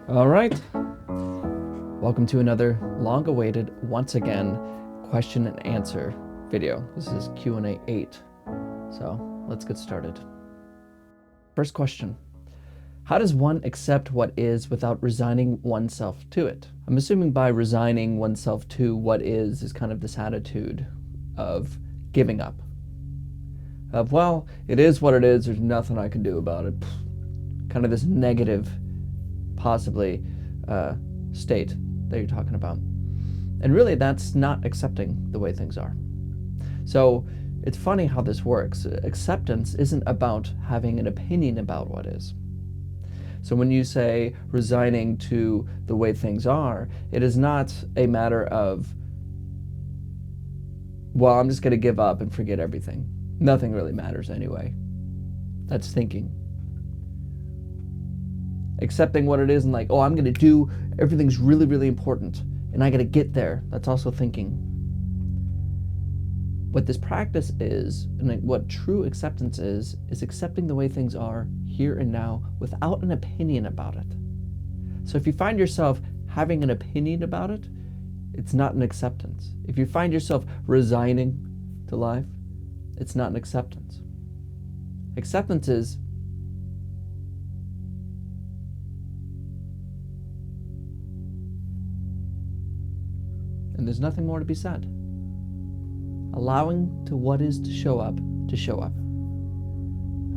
All right. Welcome to another long-awaited, once again, question and answer video. This is Q&A 8. So let's get started. First question. How does one accept what is without resigning oneself to it? I'm assuming by resigning oneself to what is kind of this attitude of giving up. Of, well, it is what it is, there's nothing I can do about it. Kind of this negative, possibly, state that you're talking about. And really, that's not accepting the way things are. So it's funny how this works. Acceptance isn't about having an opinion about what is. So when you say resigning to the way things are, it is not a matter of, well, I'm just going to give up and forget everything. Nothing really matters anyway. That's thinking. Accepting what it is and like, oh, I'm going to do, everything's really, really important and I got to get there. That's also thinking. What this practice is, and what true acceptance is accepting the way things are here and now without an opinion about it. So if you find yourself having an opinion about it, it's not an acceptance. If you find yourself resigning to life, it's not an acceptance. Acceptance is and there's nothing more to be said. Allowing to what is to show up.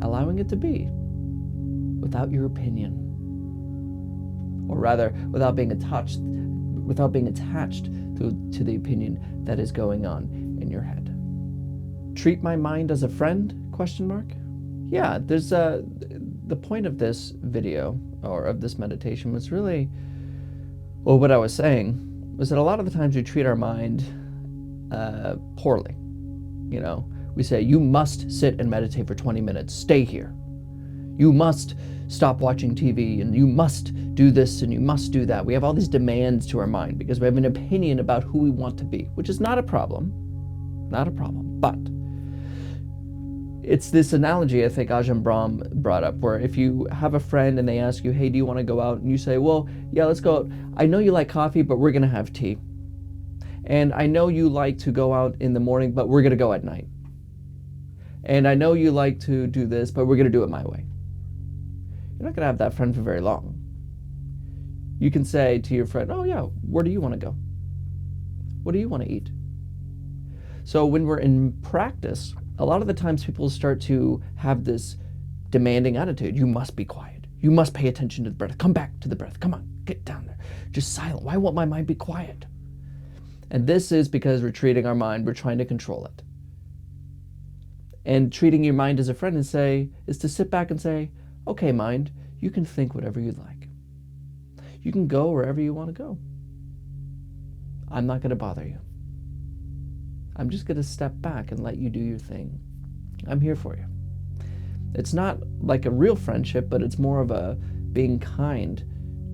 Allowing it to be without your opinion. Or rather, without being attached to the opinion that is going on in your head. Treat my mind as a friend? ? Yeah, there's the point of this video or of this meditation was really, well, what I was saying was that a lot of the times we treat our mind poorly. You know, we say, you must sit and meditate for 20 minutes, stay here. You must stop watching TV and you must do this and you must do that. We have all these demands to our mind because we have an opinion about who we want to be, which is not a problem. But it's this analogy I think Ajahn Brahm brought up, where if you have a friend and they ask you, hey, do you want to go out? And you say, well, yeah, let's go out. I know you like coffee, but we're going to have tea. And I know you like to go out in the morning, but we're going to go at night. And I know you like to do this, but we're going to do it my way. You're not going to have that friend for very long. You can say to your friend, oh yeah, where do you want to go? What do you want to eat? So when we're in practice, a lot of the times people start to have this demanding attitude. You must be quiet. You must pay attention to the breath. Come back to the breath. Come on, get down there. Just silent. Why won't my mind be quiet? And this is because we're treating our mind, we're trying to control it. And treating your mind as a friend is to sit back and say, okay, mind, you can think whatever you'd like. You can go wherever you want to go. I'm not going to bother you. I'm just going to step back and let you do your thing. I'm here for you. It's not like a real friendship, but it's more of a being kind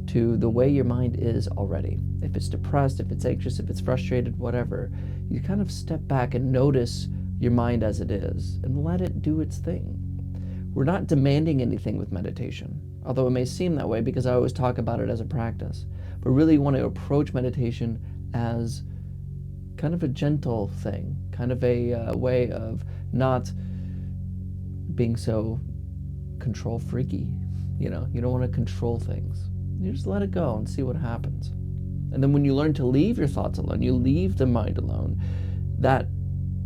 to the way your mind is already. If it's depressed, if it's anxious, if it's frustrated, whatever, you kind of step back and notice your mind as it is and let it do its thing. We're not demanding anything with meditation, although it may seem that way because I always talk about it as a practice. But really you want to approach meditation as kind of a gentle thing, kind of a way of not being so control freaky. You know, you don't want to control things. You just let it go and see what happens. And then when you learn to leave your thoughts alone, you leave the mind alone, that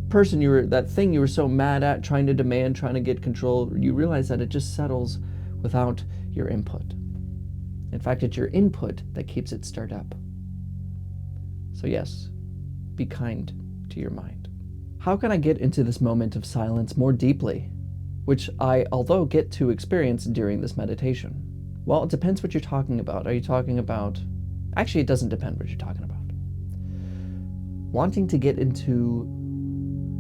thing you were so mad at, trying to demand, trying to get control, you realize that it just settles without your input. In fact, it's your input that keeps it stirred up. So yes, be kind to your mind. How can I get into this moment of silence more deeply, which I, although get to experience during this meditation? Well, it depends what you're talking about. Are you talking about... Actually, it doesn't depend what you're talking about. Wanting to get into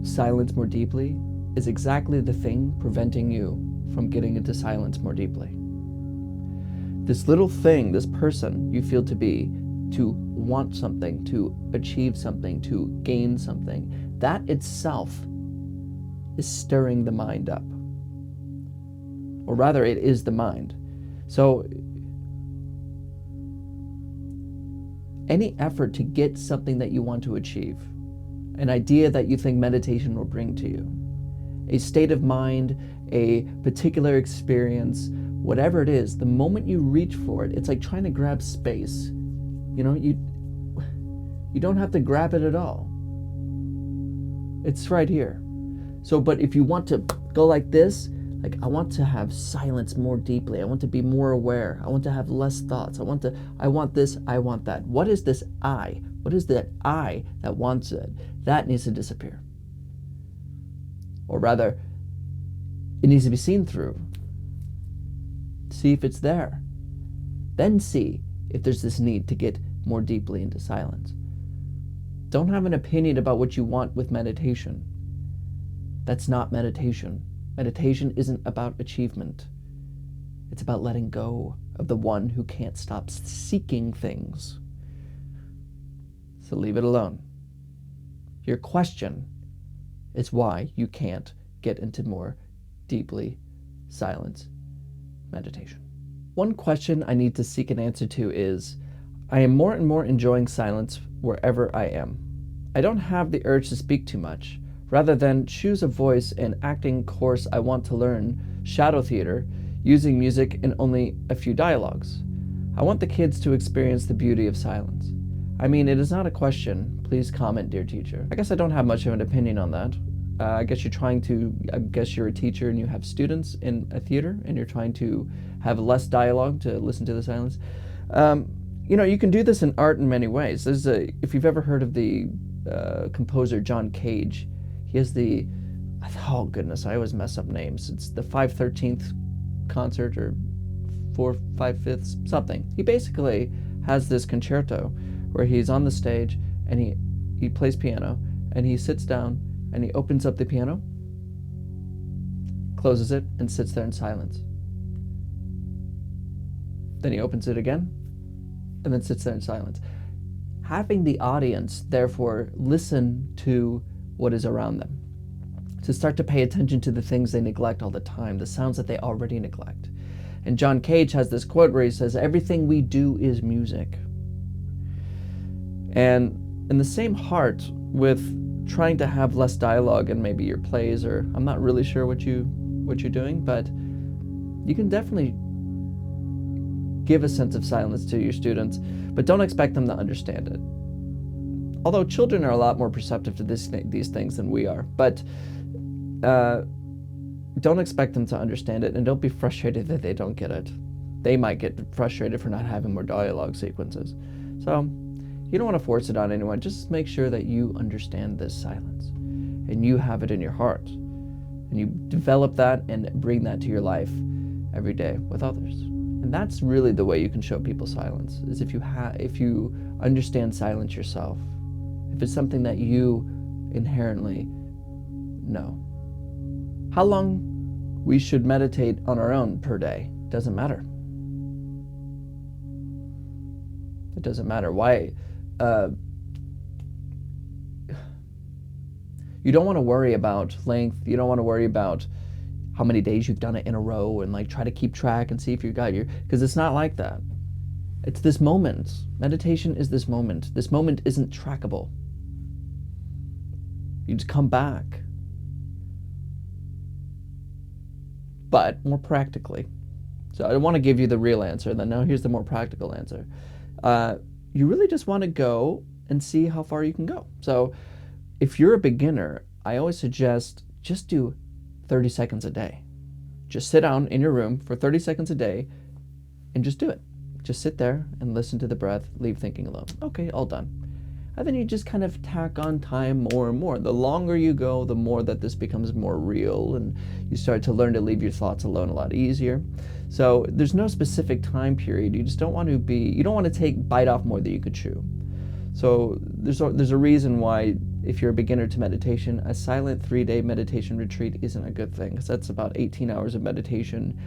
silence more deeply is exactly the thing preventing you from getting into silence more deeply. This little thing, this person you feel to be, to want something, to achieve something, to gain something, that itself is stirring the mind up. Or rather, it is the mind. So any effort to get something that you want to achieve, an idea that you think meditation will bring to you, a state of mind, a particular experience, whatever it is, the moment you reach for it, it's like trying to grab space. You don't have to grab it at all. It's right here. So, but if you want to go like this, like I want to have silence more deeply. I want to be more aware. I want to have less thoughts. I want this, I want that. What is this I? What is that I that wants it? That needs to disappear. Or rather, it needs to be seen through. See if it's there. Then see if there's this need to get more deeply into silence. Don't have an opinion about what you want with meditation. That's not meditation. Meditation isn't about achievement. It's about letting go of the one who can't stop seeking things. So leave it alone. Your question is why you can't get into more deeply silent meditation. One question I need to seek an answer to is, I am more and more enjoying silence wherever I am. I don't have the urge to speak too much. Rather than choose a voice and acting course I want to learn, shadow theater, using music and only a few dialogues. I want the kids to experience the beauty of silence. I mean, it is not a question. Please comment, dear teacher. I guess I don't have much of an opinion on that. I guess you're a teacher and you have students in a theater and you're trying to have less dialogue to listen to the silence. You can do this in art in many ways. If you've ever heard of the composer John Cage, he has oh goodness, I always mess up names. It's the 5/13th concert or 4/5/5 something. He basically has this concerto where he's on the stage and he plays piano and he sits down and he opens up the piano, closes it, and sits there in silence. Then he opens it again and then sits there in silence. Having the audience, therefore, listen to what is around them, to start to pay attention to the things they neglect all the time, the sounds that they already neglect. And John Cage has this quote where he says, everything we do is music. And in the same heart with trying to have less dialogue in maybe your plays, or I'm not really sure what you're doing, but you can definitely give a sense of silence to your students, but don't expect them to understand it. Although children are a lot more perceptive to these things than we are, but don't expect them to understand it, and don't be frustrated that they don't get it. They might get frustrated for not having more dialogue sequences. So you don't want to force it on anyone. Just make sure that you understand this silence and you have it in your heart, and you develop that and bring that to your life every day with others. And that's really the way you can show people silence, is if you understand silence yourself. If it's something that you inherently know. How long we should meditate on our own per day doesn't matter. It doesn't matter. Why? You don't want to worry about length. You don't want to worry about how many days you've done it in a row and like try to keep track and see if you got because it's not like that. It's this moment. Meditation is this moment. This moment isn't trackable. You just come back. But more practically. So I want to give you the real answer, then now here's the more practical answer. You really just want to go and see how far you can go. So if you're a beginner, I always suggest just do 30 seconds a day. Just sit down in your room for 30 seconds a day and just do it. Just sit there and listen to the breath, leave thinking alone. Okay, all done. And then you just kind of tack on time more and more. The longer you go, the more that this becomes more real, and you start to learn to leave your thoughts alone a lot easier. So there's no specific time period. You just don't want to bite off more than you could chew. So there's a reason why, if you're a beginner to meditation, a silent 3-day meditation retreat isn't a good thing, because that's about 18 hours of meditation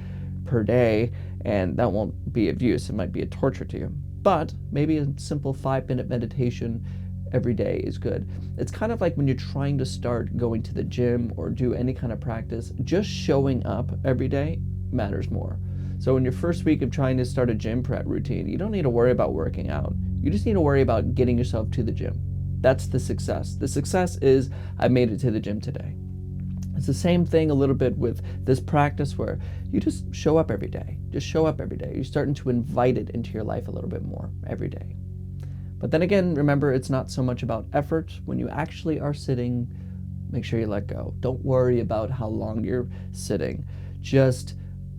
per day, and that won't be of use. It might be a torture to you. But maybe a simple 5-minute meditation every day is good. It's kind of like when you're trying to start going to the gym or do any kind of practice, just showing up every day matters more. So in your first week of trying to start a gym prep routine, you don't need to worry about working out. You just need to worry about getting yourself to the gym. That's the success. The success is, I made it to the gym today. It's the same thing a little bit with this practice where you just show up every day. Just show up every day. You're starting to invite it into your life a little bit more every day. But then again, remember, it's not so much about effort. When you actually are sitting, make sure you let go. Don't worry about how long you're sitting. Just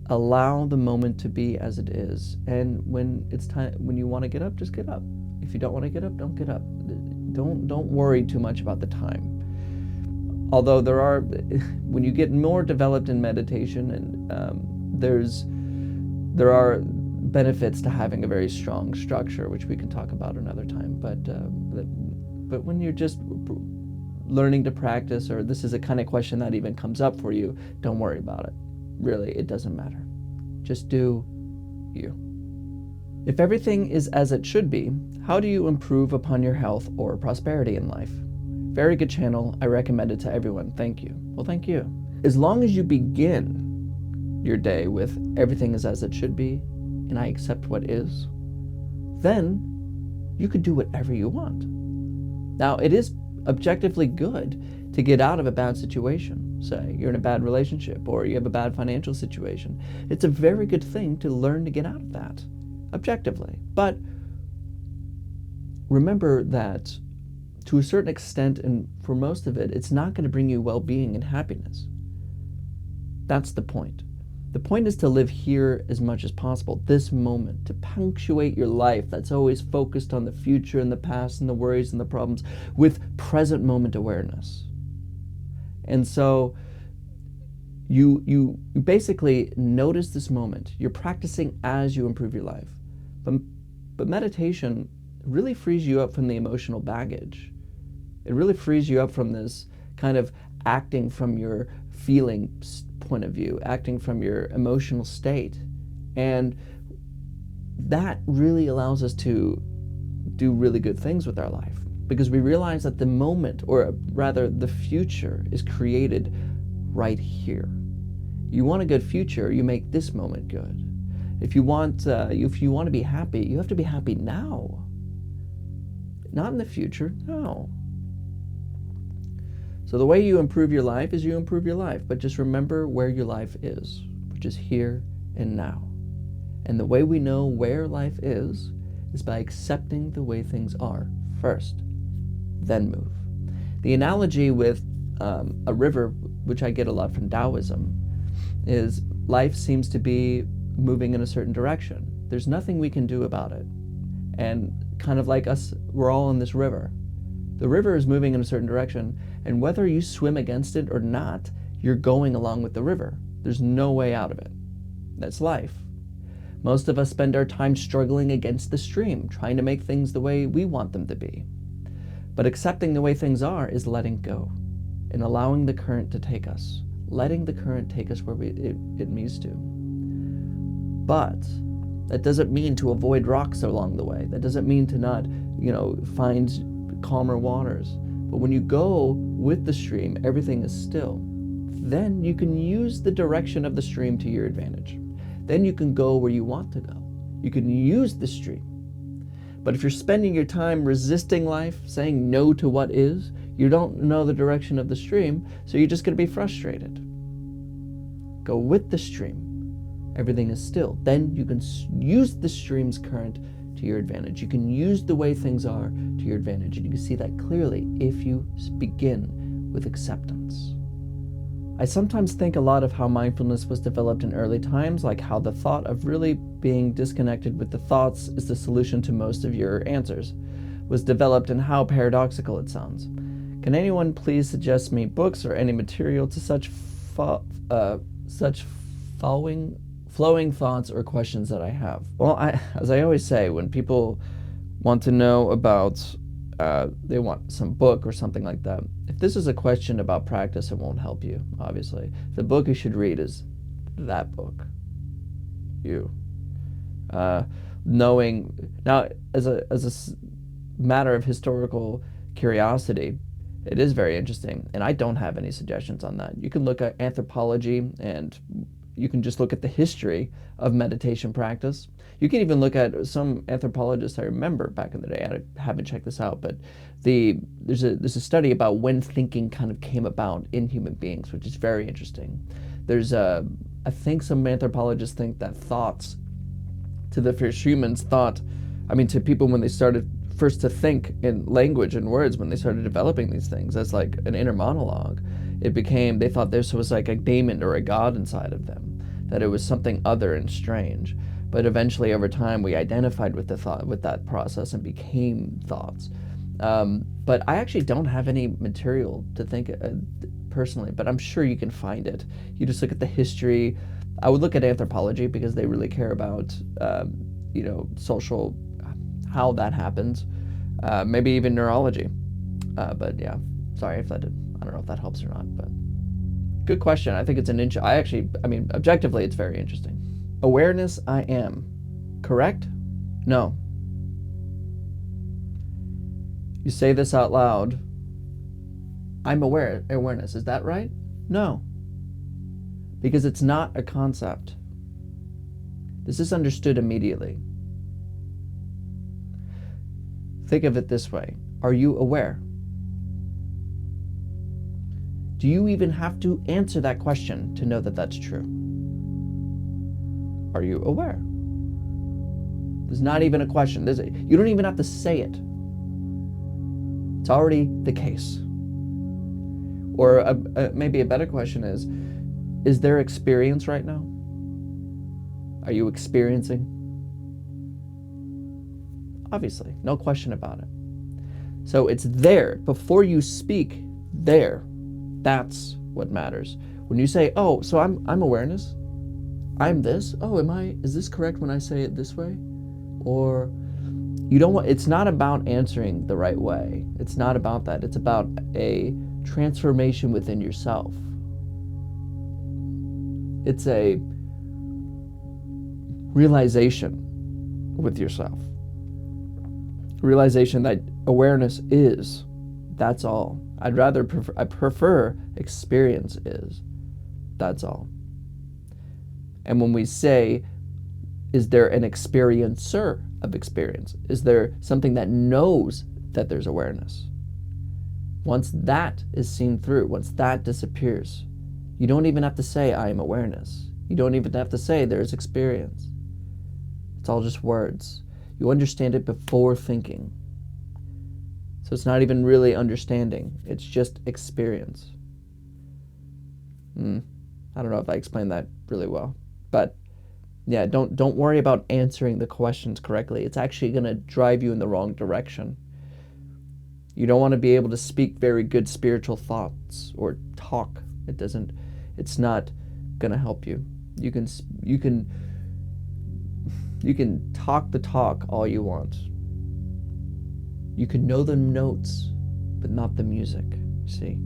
allow the moment to be as it is. And when it's time, when you want to get up, just get up. If you don't want to get up, don't get up. Don't worry too much about the time. Although when you get more developed in meditation, and there are benefits to having a very strong structure, which we can talk about another time. But when you're just learning to practice, or this is a kind of question that even comes up for you, don't worry about it. Really, it doesn't matter. Just do you. If everything is as it should be, how do you improve upon your health or prosperity in life? Very good channel. I recommend it to everyone. Thank you. Well, thank you. As long as you begin your day with everything is as it should be, and I accept what is, then you could do whatever you want. Now, it is objectively good to get out of a bad situation. Say you're in a bad relationship or you have a bad financial situation. It's a very good thing to learn to get out of that, objectively. But remember that to a certain extent, and for most of it, it's not going to bring you well-being and happiness. That's the point. The point is to live here as much as possible, this moment, to punctuate your life that's always focused on the future and the past and the worries and the problems with present moment awareness. And so you basically notice this moment. You're practicing as you improve your life. But meditation really frees you up from the emotional baggage. It really frees you up from this kind of acting from your feeling point of view, acting from your emotional state. And that really allows us to do really good things with our life, because we realize that the moment, or rather the future, is created right here. You want a good future, you make this moment good. If you want to be happy, you have to be happy now. Not in the future, no. So the way you improve your life is you improve your life, but just remember where your life is, which is here and now. And the way we know where life is by accepting the way things are first, then move. The analogy with a river, which I get a lot from Taoism, is life seems to be moving in a certain direction. There's nothing we can do about it. And kind of like us, we're all in this river. The river is moving in a certain direction, and whether you swim against it or not, you're going along with the river. There's no way out of it. That's life. Most of us spend our time struggling against the stream, trying to make things the way we want them to be. But accepting the way things are is letting go and allowing the current to take us, letting the current take us where it needs to. But that doesn't mean to avoid rocks along the way. That doesn't mean to not, find calmer waters. But when you go with the stream, everything is still. Then you can use the direction of the stream to your advantage. Then you can go where you want to go. You can use the stream. But if you're spending your time resisting life, saying no to what is, you don't know the direction of the stream, so you're just going to be frustrated. Go with the stream. Everything is still. Then you can use the stream's current to your advantage. You can use the way things are to your advantage, and you can see that clearly if you begin with acceptance. I sometimes think a lot of how mindfulness was developed in early times, like how the thought of really being disconnected with the thoughts is the solution to most of your answers, was developed, and how paradoxical it sounds. Can anyone please suggest me books or any material to such flowing thoughts or questions that I have? Well, as I always say, when people want to know about, they want some book or something like that, if this is a question about practice, it won't help you, obviously. The book you should read is that book. Knowing, now, as a matter of historical curiosity, it is very interesting, and I don't have any suggestions on that. You can look at anthropology and you can just look at the history of meditation practice. You can even look at some anthropologists I remember back in the day. I haven't checked this out, but there's a study about when thinking kind of came about in human beings, which is very interesting. I think some anthropologists think that thoughts to the first humans to people when they started first to think in language and words, when they started developing these things as like an inner monologue, they thought this was like a demon or a god inside of them, that it was something other and strange. But eventually over time we identified with that process and became thoughts. But I actually don't have any material to think personally, but I'm sure you can find it. You just look at the history. I would look at anthropology because they really care about social, how that happens. Maybe even neurology. But yeah, sorry if I don't know if that helps or not, but good question. I think it's objectively it's very interesting. Awareness, I am. Correct? No. You say this out loud. I'm aware. Awareness. Is that right? No. Because it's not a concept. This is understood immediately. Think of it this way. Are you aware? Do you even have to answer that question to know that that's true? Are you aware? There's not even a question. You don't even have to say it. It's already the case. Or maybe a better question is there experience right now? Are you experiencing? Obviously, no question about it. So it's there. Before you speak, there. That's what matters. When you say, oh, so I'm awareness. I'm this. Oh, is this correct when I say it this way? Or it's not about answering the right way. It's not about that. It's about a transformation within yourself. It's a realization with yourself. Realization that awareness is. That's all. I prefer experience is. That's all. And when we say, is there an experiencer of experience? Is there something that knows that there's awareness? Once that is seen through, once that disappears, you don't even have to say, I am awareness. You don't even have to say there's experience. It's all just words. You understand it before thinking. So it's not even really understanding. It's just experience. I don't know if I explained that really well. But yeah, don't worry about answering the questions correctly. It's actually going to drive you in the wrong direction. You don't want to be able to speak very good spiritual thoughts or talk. It's not going to help you. You can talk the talk all you want. You can know the notes, but not the music, see?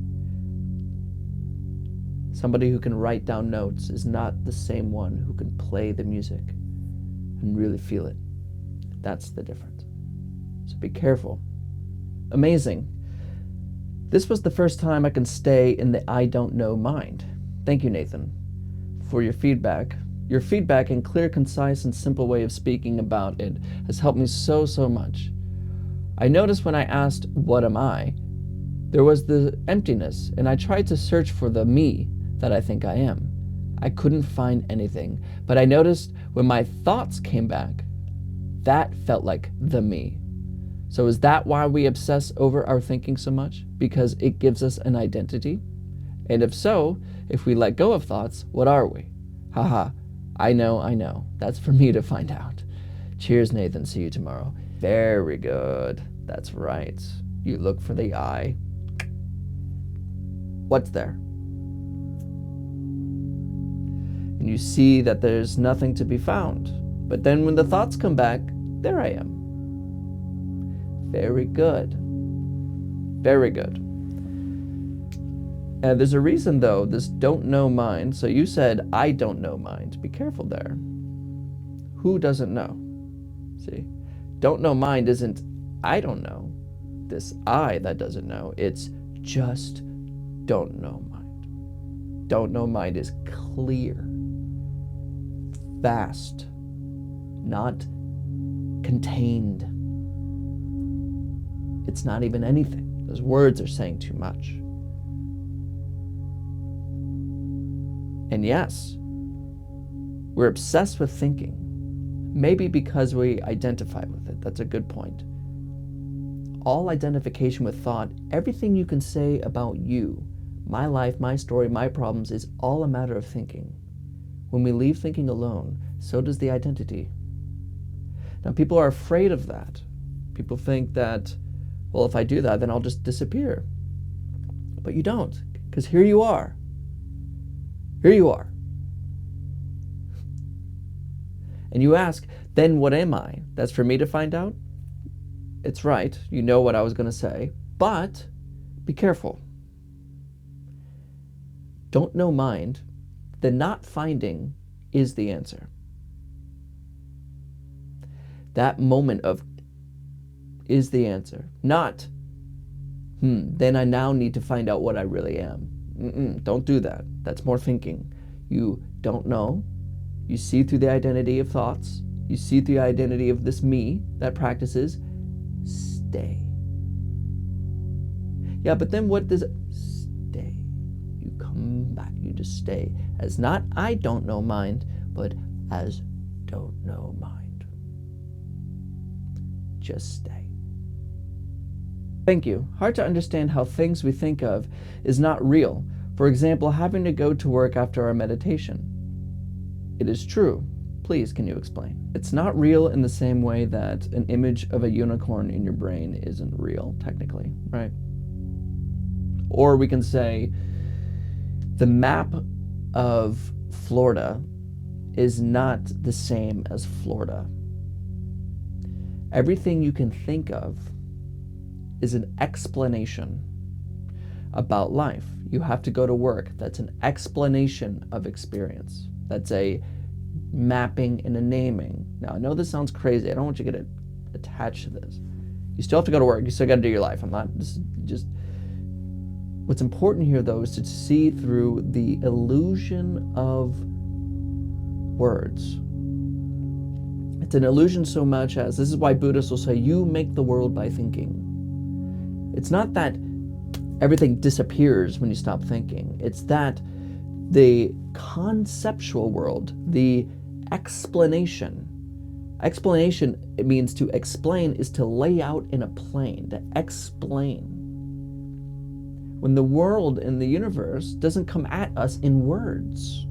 Somebody who can write down notes is not the same one who can play the music and really feel it. That's the difference. So be careful. Amazing. This was the first time I can stay in the I don't know mind. Thank you, Nathan, for your feedback. Your feedback and clear, concise, and simple way of speaking about it has helped me so much. I noticed when I asked, what am I? There was the emptiness, and I tried to search for the me that I think I am. I couldn't find anything, but I noticed when my thoughts came back, that felt like the me. So is that why we obsess over our thinking so much? Because it gives us an identity? And if so, if we let go of thoughts, what are we? Haha, I know. That's for me to find out. Cheers, Nathan. See you tomorrow. Very good. That's right. You look for the I. What's there? And you see that there's nothing to be found. But then when the thoughts come back, there I am. Very good. Very good. And there's a reason, though, this don't know mind. So you said, I don't know mind. Be careful there. Who doesn't know? See? Don't know mind isn't, I don't know. This I that doesn't know. It's just don't know mind. Don't know mind is clear. vast, not contained. It's not even anything. Those words are saying too much. And yes, we're obsessed with thinking. Maybe because we identify with it. That's a good point. All identification with thought, everything you can say about you, my life, my story, my problems, is all a matter of thinking. When we leave thinking alone, so does the identity. Now, people are afraid of that. People think that, well, if I do that, then I'll just disappear. But you don't, because here you are. Here you are. And you ask, then what am I? That's for me to find out? It's right. You know what I was going to say. But be careful. Don't know mind. The not finding is the answer. That moment of is the answer. Not, then I now need to find out what I really am. Don't do that. That's more thinking. You don't know. You see through the identity of thoughts. You see through the identity of this me that practices. Stay. Yeah, but then what does it? Stay. You come back. You just stay. As not I don't know mind, but as don't know mind. Just stay. Thank you. Hard to understand how things we think of is not real. For example, having to go to work after our meditation. It is true. Please, can you explain? It's not real in the same way that an image of a unicorn in your brain isn't real, technically, right? Or we can say the map of Florida is not the same as Florida. Everything you can think of is an explanation about life. You have to go to work. That's an explanation of experience. That's a mapping and a naming. Now, I know this sounds crazy. I don't want you to get attached to this. You still have to go to work. You still got to do your life. I'm not just. What's important here, though, is to see through the illusion of words. It's an illusion so much as, this is why Buddhists will say, you make the world by thinking. It's not that everything disappears when you stop thinking. It's that the conceptual world, the explanation, it means to explain is to lay out in a plane, to explain. When the world in the universe doesn't come at us in words.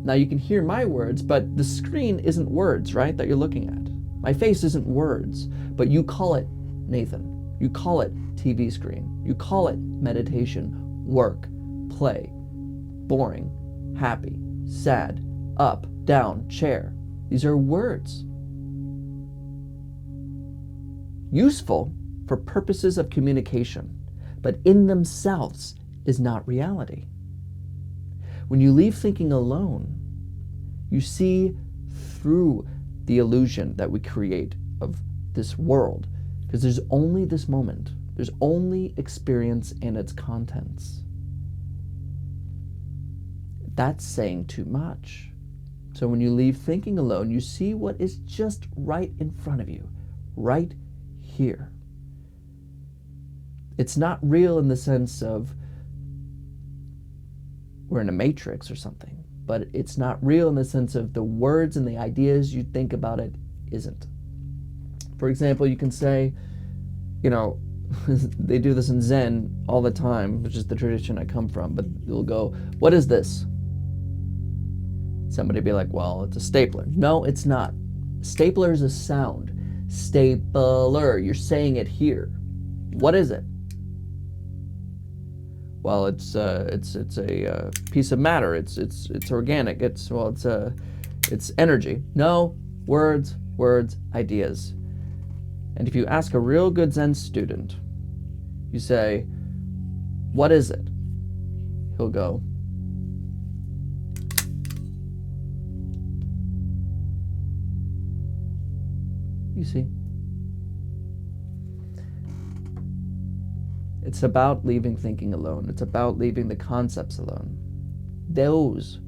Now you can hear my words, but the screen isn't words, right, that you're looking at. My face isn't words, but you call it Nathan. You call it TV screen. You call it meditation, work, play, boring, happy, sad, up, down, chair. These are words. Useful for purposes of communication, but in themselves is not reality. When you leave thinking alone, you see through the illusion that we create of this world, because there's only this moment. There's only experience and its contents. That's saying too much. So when you leave thinking alone, you see what is just right in front of you, right here. It's not real in the sense of we're in a matrix or something, but it's not real in the sense of the words and the ideas you think about it isn't. For example, you can say, they do this in Zen all the time, which is the tradition I come from, but they'll go, what is this? Somebody be like, well, it's a stapler. No, it's not. Stapler is a sound. Stapler, you're saying it here. What is it? Well, it's a piece of matter. It's organic. It's energy. No, words, ideas. And if you ask a real good Zen student, you say, what is it? He'll go, you see. It's about leaving thinking alone. It's about leaving the concepts alone. Those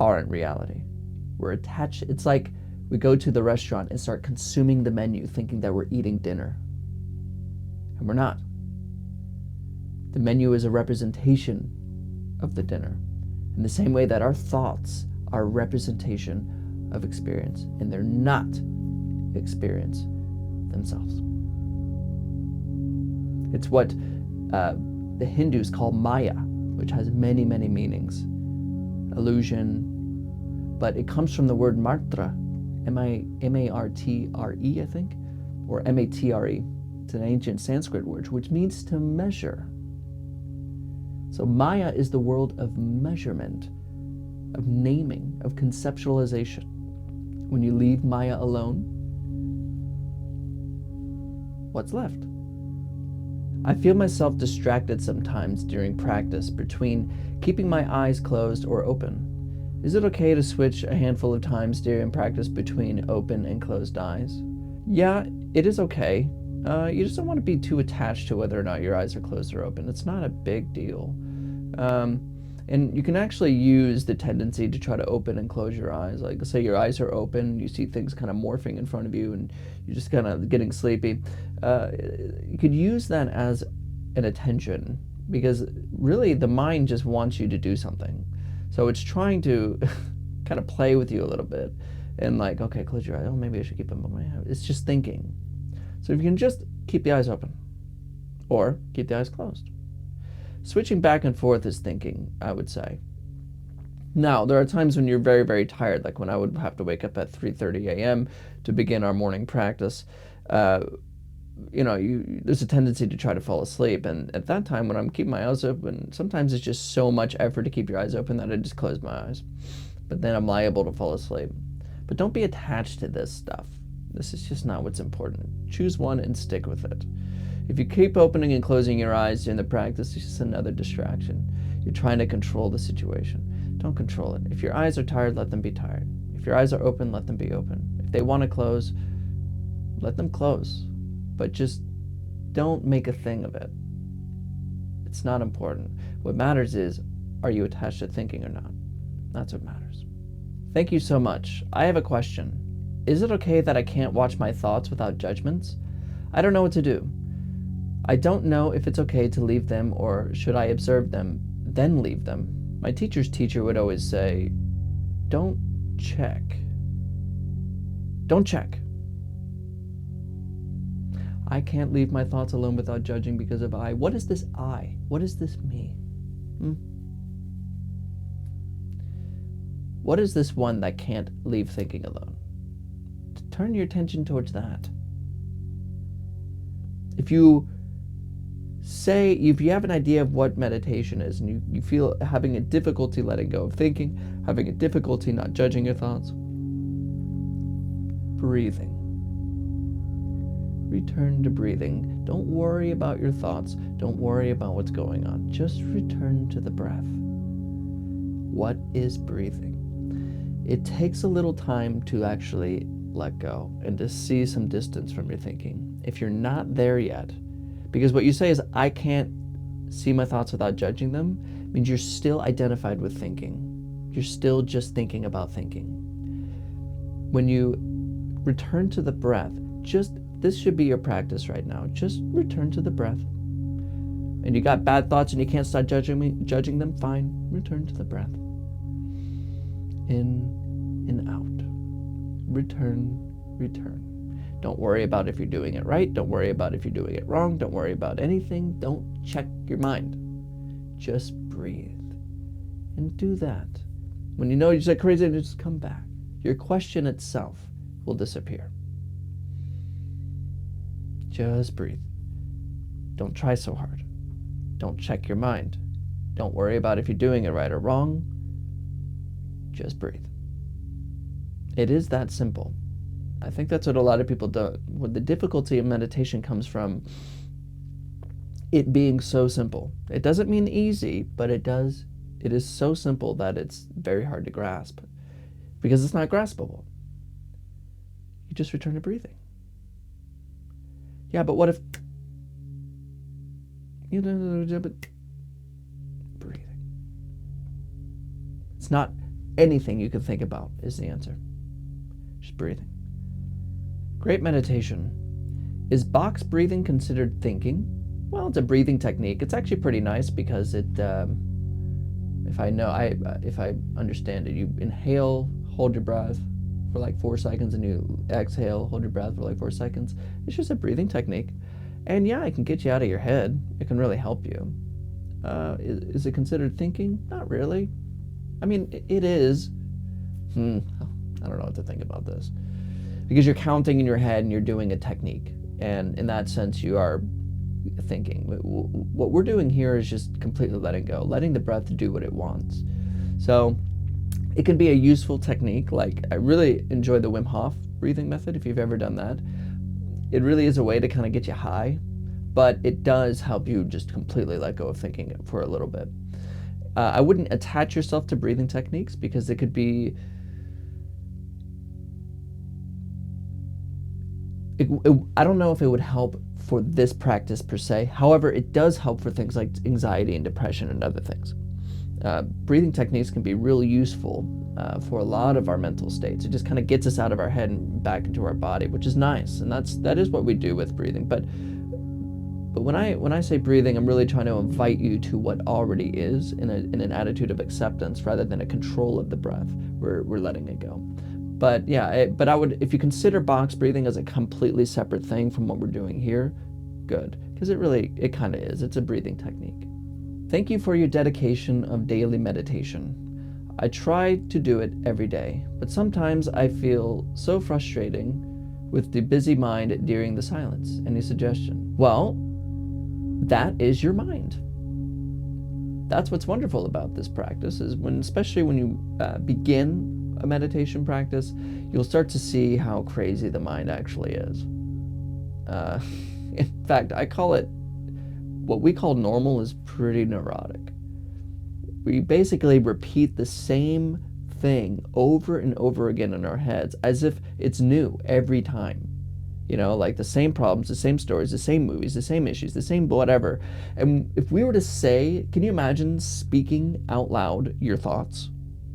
aren't reality. We're attached. It's like we go to the restaurant and start consuming the menu thinking that we're eating dinner. And we're not. The menu is a representation of the dinner, in the same way that our thoughts are a representation of experience, and they're not experience themselves. It's what the Hindus call Maya, which has many, many meanings. Illusion, but it comes from the word matra, M-A-R-T-R-E, I think, or M-A-T-R-E. It's an ancient Sanskrit word, which means to measure. So Maya is the world of measurement, of naming, of conceptualization. When you leave Maya alone, what's left? I feel myself distracted sometimes during practice between keeping my eyes closed or open. Is it okay to switch a handful of times during practice between open and closed eyes? Yeah, it is okay. You just don't want to be too attached to whether or not your eyes are closed or open. It's not a big deal. And you can actually use the tendency to try to open and close your eyes. Like, say your eyes are open, you see things kind of morphing in front of you, and you're just kind of getting sleepy. You could use that as an attention, because really the mind just wants you to do something. So it's trying to kind of play with you a little bit, and like, okay, close your eyes. Oh, maybe I should keep them open. It's just thinking. So if you can just keep the eyes open, or keep the eyes closed. Switching back and forth is thinking, I would say. Now, there are times when you're very, very tired, like when I would have to wake up at 3:30 a.m. to begin our morning practice. There's a tendency to try to fall asleep, and at that time when I'm keeping my eyes open, sometimes it's just so much effort to keep your eyes open that I just close my eyes. But then I'm liable to fall asleep. But don't be attached to this stuff. This is just not what's important. Choose one and stick with it. If you keep opening and closing your eyes during the practice, it's just another distraction. You're trying to control the situation. Don't control it. If your eyes are tired, let them be tired. If your eyes are open, let them be open. If they want to close, let them close. But just don't make a thing of it. It's not important. What matters is, are you attached to thinking or not? That's what matters. Thank you so much. I have a question. Is it okay that I can't watch my thoughts without judgments? I don't know what to do. I don't know if it's okay to leave them, or should I observe them, then leave them. My teacher's teacher would always say, don't check. Don't check. I can't leave my thoughts alone without judging because of I. What is this I? What is this me? What is this one that can't leave thinking alone? Turn your attention towards that. If you have an idea of what meditation is, and you feel having a difficulty letting go of thinking, having a difficulty not judging your thoughts, breathing. Return to breathing. Don't worry about your thoughts. Don't worry about what's going on. Just return to the breath. What is breathing? It takes a little time to actually let go and to see some distance from your thinking. If you're not there yet, because what you say is, I can't see my thoughts without judging them, means you're still identified with thinking. You're still just thinking about thinking. When you return to the breath, this should be your practice right now. Just return to the breath. And you got bad thoughts and you can't start judging them, fine. Return to the breath. In and out. Return. Don't worry about if you're doing it right. Don't worry about if you're doing it wrong. Don't worry about anything. Don't check your mind. Just breathe. And do that. When you know you're just crazy, just come back. Your question itself will disappear. Just breathe. Don't try so hard. Don't check your mind. Don't worry about if you're doing it right or wrong. Just breathe. It is that simple. I think that's what a lot of people do. What the difficulty of meditation comes from it being so simple. It doesn't mean easy, but it does. It is so simple that it's very hard to grasp because it's not graspable. You just return to breathing. Yeah, but what if, breathing. It's not anything you can think about is the answer. Just breathing. Great meditation. Is box breathing considered thinking? Well, it's a breathing technique. It's actually pretty nice because it, if I understand it, you inhale, hold your breath for like 4 seconds, and you exhale, hold your breath for like 4 seconds. It's just a breathing technique. And yeah, it can get you out of your head. It can really help you. Is it considered thinking? Not really. I mean, it is. I don't know what to think about this. Because you're counting in your head and you're doing a technique. And in that sense, you are thinking. What we're doing here is just completely letting go, letting the breath do what it wants. So it can be a useful technique. Like, I really enjoy the Wim Hof breathing method, if you've ever done that. It really is a way to kind of get you high, but it does help you just completely let go of thinking for a little bit. I wouldn't attach yourself to breathing techniques because it could be... I don't know if it would help for this practice per se. However, it does help for things like anxiety and depression and other things. Breathing techniques can be really useful for a lot of our mental states. It just kind of gets us out of our head and back into our body, which is nice, and that is what we do with breathing. But when I say breathing, I'm really trying to invite you to what already is in an attitude of acceptance rather than a control of the breath. We're letting it go. But yeah, I would, if you consider box breathing as a completely separate thing from what we're doing here, good, because it kind of is. It's a breathing technique. Thank you for your dedication of daily meditation. I try to do it every day, but sometimes I feel so frustrating with the busy mind during the silence. Any suggestion? Well, that is your mind. That's what's wonderful about this practice, is especially when you begin a meditation practice, you'll start to see how crazy the mind actually is. In fact, I call it, what we call normal is pretty neurotic. We basically repeat the same thing over and over again in our heads as if it's new every time. You know, like the same problems, the same stories, the same movies, the same issues, the same whatever. And if we were to say, can you imagine speaking out loud your thoughts?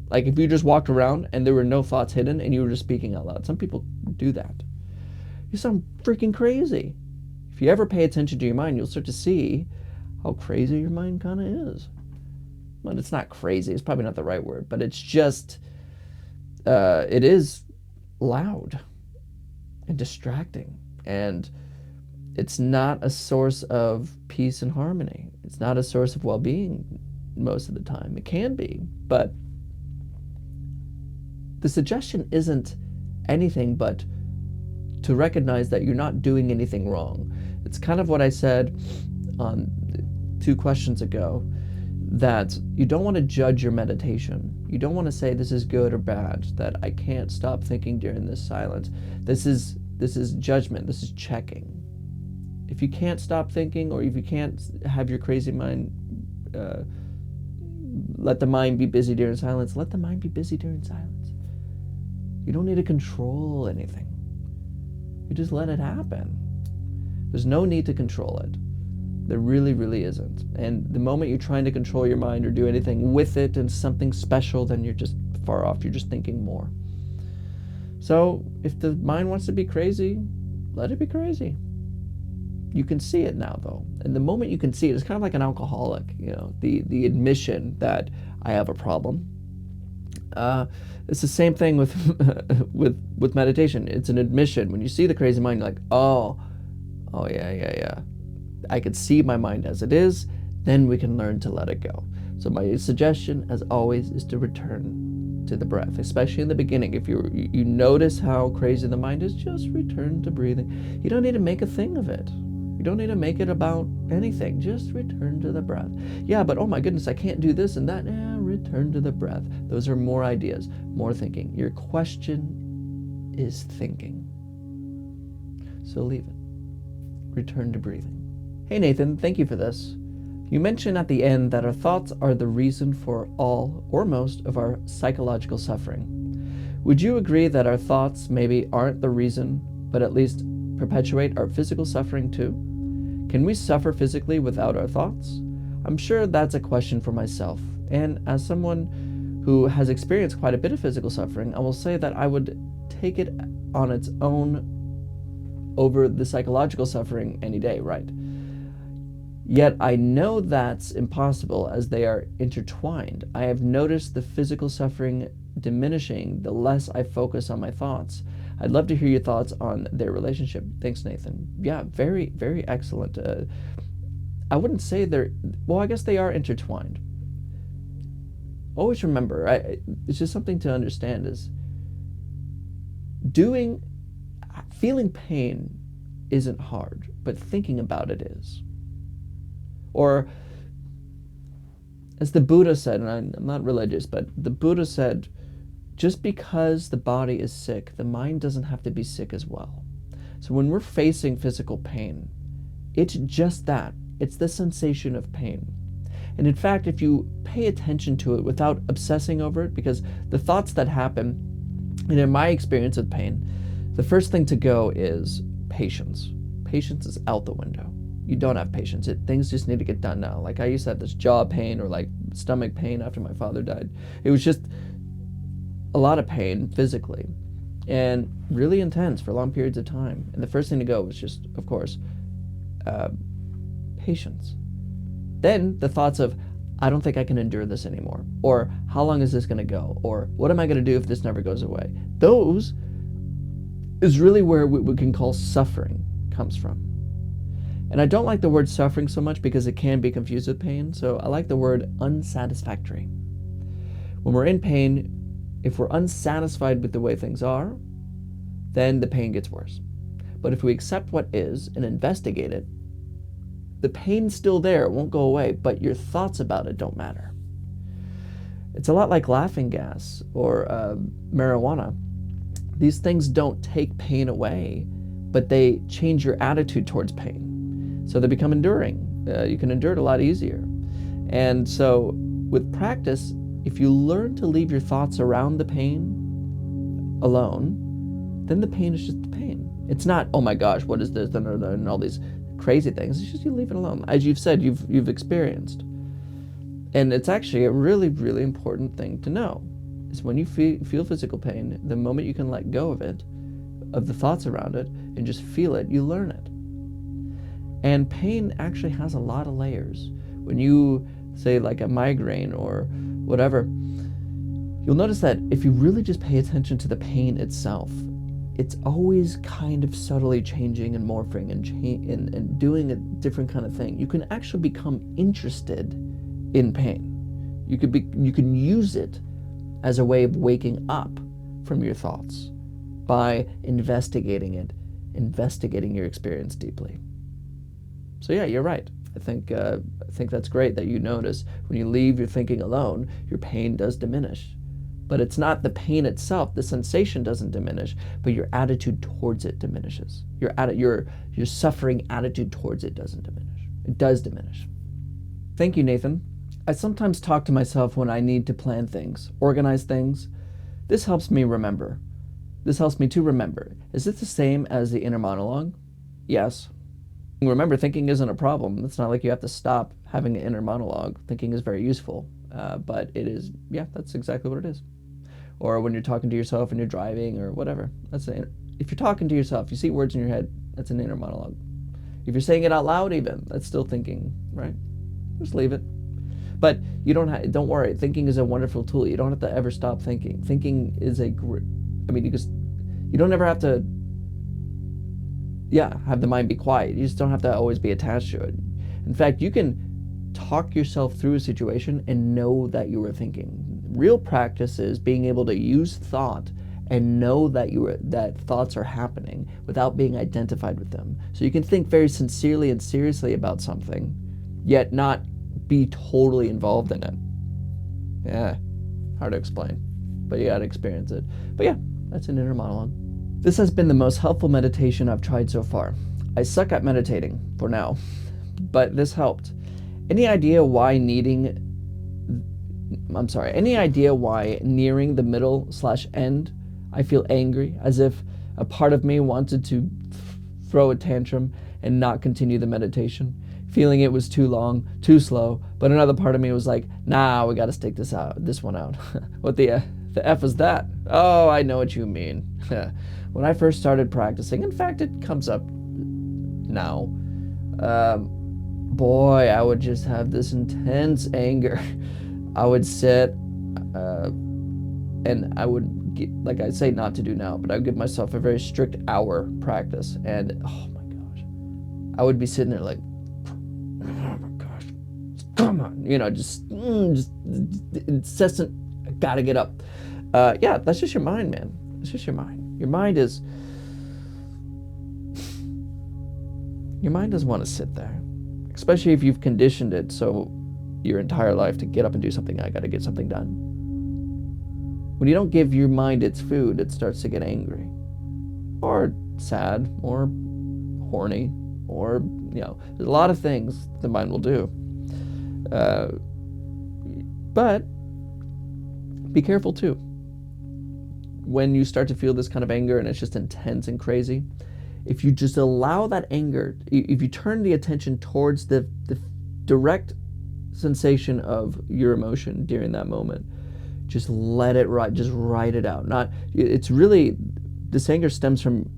Like if you just walked around and there were no thoughts hidden and you were just speaking out loud. Some people do that. You sound freaking crazy. If you ever pay attention to your mind, you'll start to see how crazy your mind kind of is. Well, it's not crazy. It's probably not the right word, but it's just, it is loud and distracting. And it's not a source of peace and harmony. It's not a source of well-being most of the time. It can be, but the suggestion isn't anything but to recognize that you're not doing anything wrong. It's kind of what I said on 2 questions ago, that you don't want to judge your meditation. You don't want to say this is good or bad, that I can't stop thinking during this silence. This is judgment. This is checking. If you can't stop thinking, or if you can't have your crazy mind, let the mind be busy during silence, let the mind be busy during silence. You don't need to control anything. You just let it happen. There's no need to control it. There really, really isn't. And the moment you're trying to control your mind or do anything with it and something special, then you're just far off. You're just thinking more. So if the mind wants to be crazy, let it be crazy. You can see it now, though. And the moment you can see it, it's kind of like an alcoholic, you know, the admission that I have a problem. It's the same thing with with meditation. It's an admission. When you see the crazy mind, you're like, oh yeah. I could see my mind as it is, then we can learn to let it go. So my suggestion, as always, is to return to the breath, especially in the beginning. If you notice how crazy the mind is, just return to breathing. You don't need to make a thing of it. You don't need to make it about anything. Just return to the breath. Yeah, but oh my goodness, I can't do this and that. Return to the breath. Those are more ideas, more thinking. Your question is thinking. So leave it. Return to breathing. Hey Nathan, thank you for this. You mentioned at the end that our thoughts are the reason for all or most of our psychological suffering. Would you agree that our thoughts maybe aren't the reason, but at least perpetuate our physical suffering too? Can we suffer physically without our thoughts? I'm sure that's a question for myself, and as someone who has experienced quite a bit of physical suffering, I will say that I would take it on its own over the psychological suffering any day, right? Yet I know that's impossible as they are intertwined. I have noticed the physical suffering diminishing the less I focus on my thoughts. I'd love to hear your thoughts on their relationship. Thanks, Nathan. Yeah, very, very excellent. I wouldn't say I guess they are intertwined. Always remember, it's just something to understand is feeling pain isn't hard, but thinking about it is. Or, as the Buddha said, and I'm not religious, but the Buddha said, just because the body is sick, the mind doesn't have to be sick as well. So when we're facing physical pain, it's just that. It's the sensation of pain. And in fact, if you pay attention to it without obsessing over it, because the thoughts that happen, and in my experience with pain, the first thing to go is patience. Patience is out the window. You don't have patience. Things just need to get done now. Like I used to have this jaw pain or like stomach pain after my father died. It was just a lot of pain physically and really intense for long periods of time. And the first thing to go was just, of course, patience. Then the thoughts of, I don't think I can endure this anymore. Or how long is this going to go? Or what am I going to do if this never goes away? Those is really where we can call suffering comes from. And I don't like the word suffering so much because it can be confused with pain. So I like the word unsatisfactory. When we're in pain, if we're unsatisfied with the way things are, then the pain gets worse. But if we accept what is and investigate it, the pain's still there, it won't go away, but your thoughts about it don't matter. It's a lot like laughing gas or marijuana. These things don't take pain away, but they change your attitude towards pain. So they become enduring. You can endure it a lot easier. And so with practice, if you learn to leave your thoughts around the pain alone, then the pain is just the pain. It's not, oh my gosh, what is this, and all these crazy things. It's just you leave it alone. As you've said, you've experienced. And it's actually a really, really important thing to know, is when you feel physical pain, the moment you can let go of it, of the thoughts around it, and just feel it, you learn it. And pain actually has a lot of layers. When you say like a migraine or whatever, you'll notice that if you really just pay attention to the pain itself, it's always kind of subtly changing and morphing and doing a different kind of thing. You can actually become interested in pain. You can use it as a way of waking up from your thoughts by investigating your experience deeply. So yeah, you're right. I think that's great that you notice when you leave your thinking alone, your pain does diminish. But it's not the pain itself, the sensation doesn't diminish, but your attitude towards it diminishes. Your suffering attitude towards it doesn't diminish. It does diminish. Thank you, Nathan. I sometimes talk to myself when I need to plan things, organize things. This helps me remember. This helps me to remember. Is it the same as the inner monologue? Yes. Remember, thinking isn't a problem. It's not like you have to stop having an inner monologue. Thinking is very useful, but it is, yeah, that's exactly what it is. Or when you're talking to yourself and you're driving or whatever. If you're talking to yourself, you see words in your head, that's an inner monologue. If you're saying it out loud even, that's still thinking, right? Just leave it. But don't worry, thinking is a wonderful tool. You don't have to ever stop thinking. Thinking is because you don't ever have to have the mind be quiet. You just don't have to always be attached to it. In fact, you can talk yourself through a situation and know that you were thinking. Real practice is being able to use thought and know that thoughts are happening without being identified with them. So you can think very sincerely and seriously about something, yet not be totally involved in it. Yeah, hard to explain, but you gotta experience it. But yeah, that's an inner monologue. This has been the most helpful meditation I've tried so far. I suck at meditating for now, but this helped. Any idea why nearing the middle/end, I feel angry, as if a part of me wanted to throw a tantrum and not continue the meditation? feeling it was too long, too slow. But another part of me was like, nah, we got to stick this one out. What the F is that? Oh, I know what you mean. When I first started practicing, in fact, it comes up now. Boy, I would just have this intense anger. I would sit, and I would get, like I say not to do now, but I would give myself a very strict hour practice. And oh my gosh, I would be sitting there like, oh my gosh, come on, just incessant. I gotta get up. Yeah, that's just your mind, man. It's just your mind. Your mind doesn't want to sit there, especially if you've conditioned it so your entire life to get up and do something. I got to get something done. When you don't give your mind its food, it starts to get angry or sad or horny or, there's a lot of things the mind will do. But be careful too. When you start to feel this kind of anger and it's just intense and crazy, if you just allow that anger, if you turn the attention towards the direct sensation of your emotion during that moment, just let it ride, just write it out. It's really, this anger stems from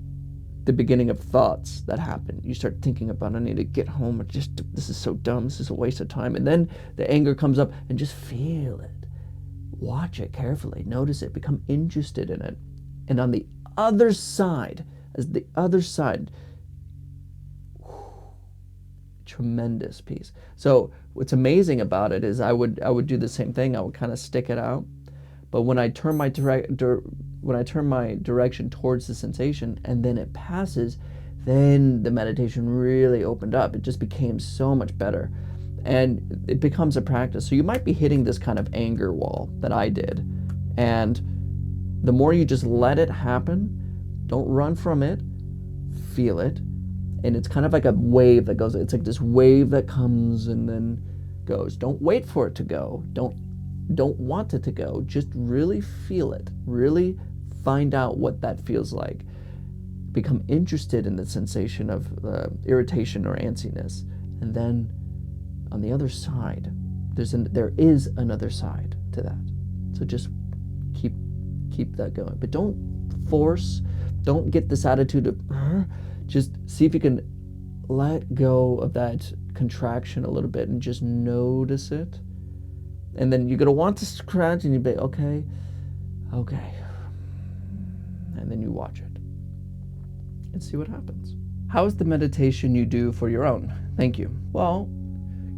the beginning of thoughts that happen. You start thinking about, I need to get home, or this is so dumb, this is a waste of time. And then the anger comes up, and just feel it. Watch it carefully, notice it, become interested in it. And on the other side, tremendous peace. So what's amazing about it is I would do the same thing. I would kind of stick it out, but when I turn my direction towards the sensation and then it passes, then the meditation really opened up. It just became so much better, and it becomes a practice. So you might be hitting this kind of anger wall that I did, and the more you just let it happen, don't run from it, feel it. And it's kind of like a wave that goes, it's like this wave that comes and then goes. Don't wait for it to go. Don't want it to go. Just really feel it. Really find out what that feels like. Become interested in the sensation of irritation or antsiness. And then on the other side, there is another side to that. So just keep that going. But don't force, don't get this attitude of, just see if you can let go of that contraction a little bit and just notice it. And then you're going to want to scratch and you'll be, okay. And then you watch it and see what happens. How is the meditation you do for your own? Thank you. Well,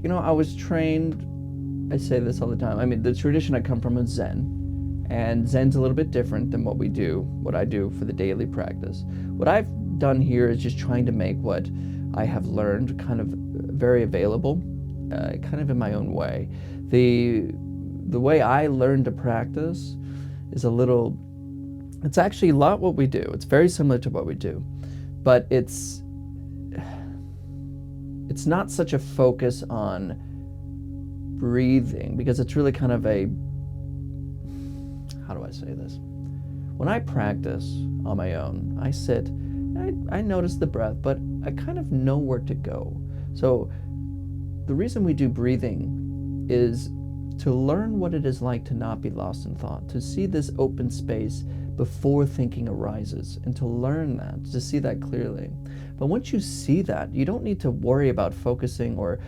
I was trained, I say this all the time. I mean, the tradition I come from is Zen. And Zen's a little bit different than what I do for the daily practice. What I've done here is just trying to make what I have learned kind of very available, kind of in my own way. The way I learned to practice is it's actually a lot what we do. It's very similar to what we do, but it's not such a focus on breathing, because it's really kind of how do I say this? When I practice on my own, I sit, I notice the breath, but I kind of know where to go. So the reason we do breathing is to learn what it is like to not be lost in thought, to see this open space before thinking arises, and to learn that, to see that clearly. But once you see that, you don't need to worry about focusing or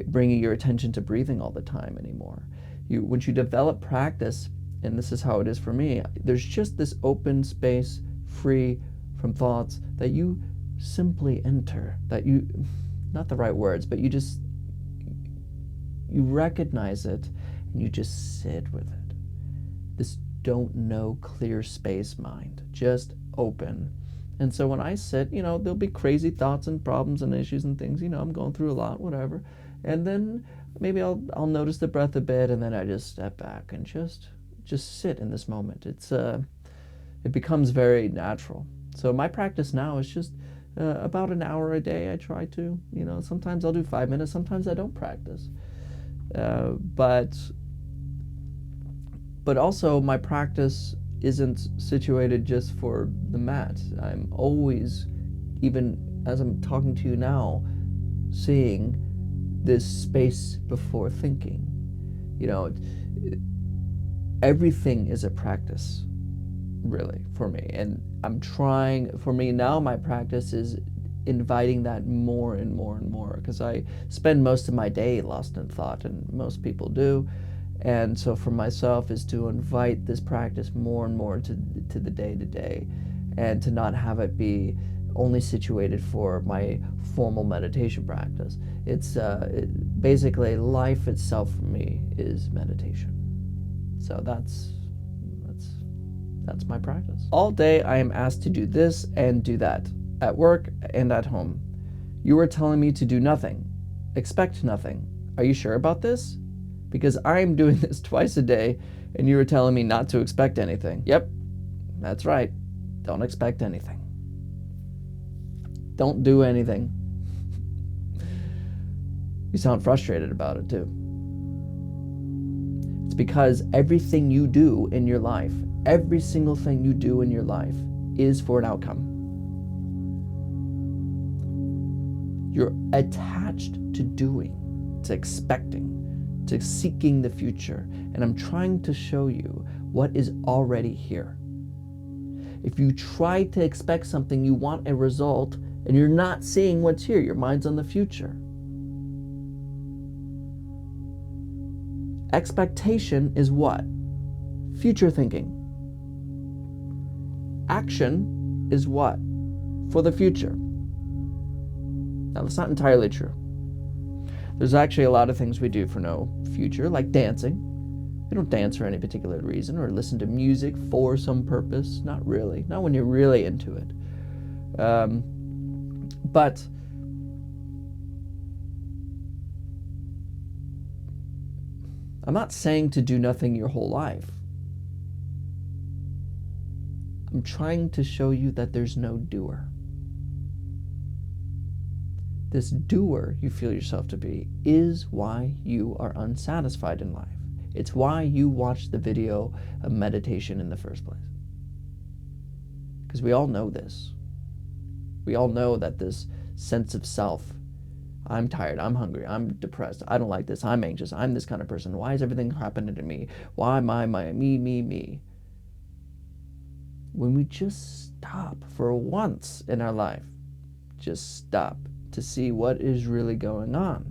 bringing your attention to breathing all the time anymore. Once you develop practice, and this is how it is for me, there's just this open space, free from thoughts, that you simply enter, that you, not the right words, but you recognize it, and you just sit with it. This don't know clear space mind, just open. And so when I sit, there'll be crazy thoughts and problems and issues and things, I'm going through a lot, whatever. And then maybe I'll notice the breath a bit, and then I just step back and just sit in this moment. It becomes very natural. So my practice now is just about an hour a day. I try to, sometimes I'll do 5 minutes, sometimes I don't practice. But also my practice isn't situated just for the mat. I'm always, even as I'm talking to you now, seeing this space before thinking. You know, everything is a practice, really, for me. And for me now, my practice is inviting that more and more and more, because I spend most of my day lost in thought, and most people do. And so for myself is to invite this practice more and more to the day-to-day, and to not have it be only situated for my formal meditation practice. It's basically life itself for me is meditation. So that's my practice. All day I am asked to do this and do that, at work and at home. You are telling me to do nothing, expect nothing. Are you sure about this? Because I'm doing this twice a day and you are telling me not to expect anything. Yep, that's right. Don't expect anything. Don't do anything. You sound frustrated about it too. It's because everything you do in your life, every single thing you do in your life is for an outcome. You're attached to doing, to expecting, to seeking the future. And I'm trying to show you what is already here. If you try to expect something, you want a result, and you're not seeing what's here. Your mind's on the future. Expectation is what? Future thinking. Action is what? For the future. Now, that's not entirely true. There's actually a lot of things we do for no future, like dancing. We don't dance for any particular reason or listen to music for some purpose. Not really. Not when you're really into it. But I'm not saying to do nothing your whole life. I'm trying to show you that there's no doer. This doer you feel yourself to be is why you are unsatisfied in life. It's why you watched the video of meditation in the first place. Because we all know this. We all know that this sense of self, I'm tired, I'm hungry, I'm depressed, I don't like this, I'm anxious, I'm this kind of person, why is everything happening to me? Why am I me? When we just stop for once in our life, just stop to see what is really going on,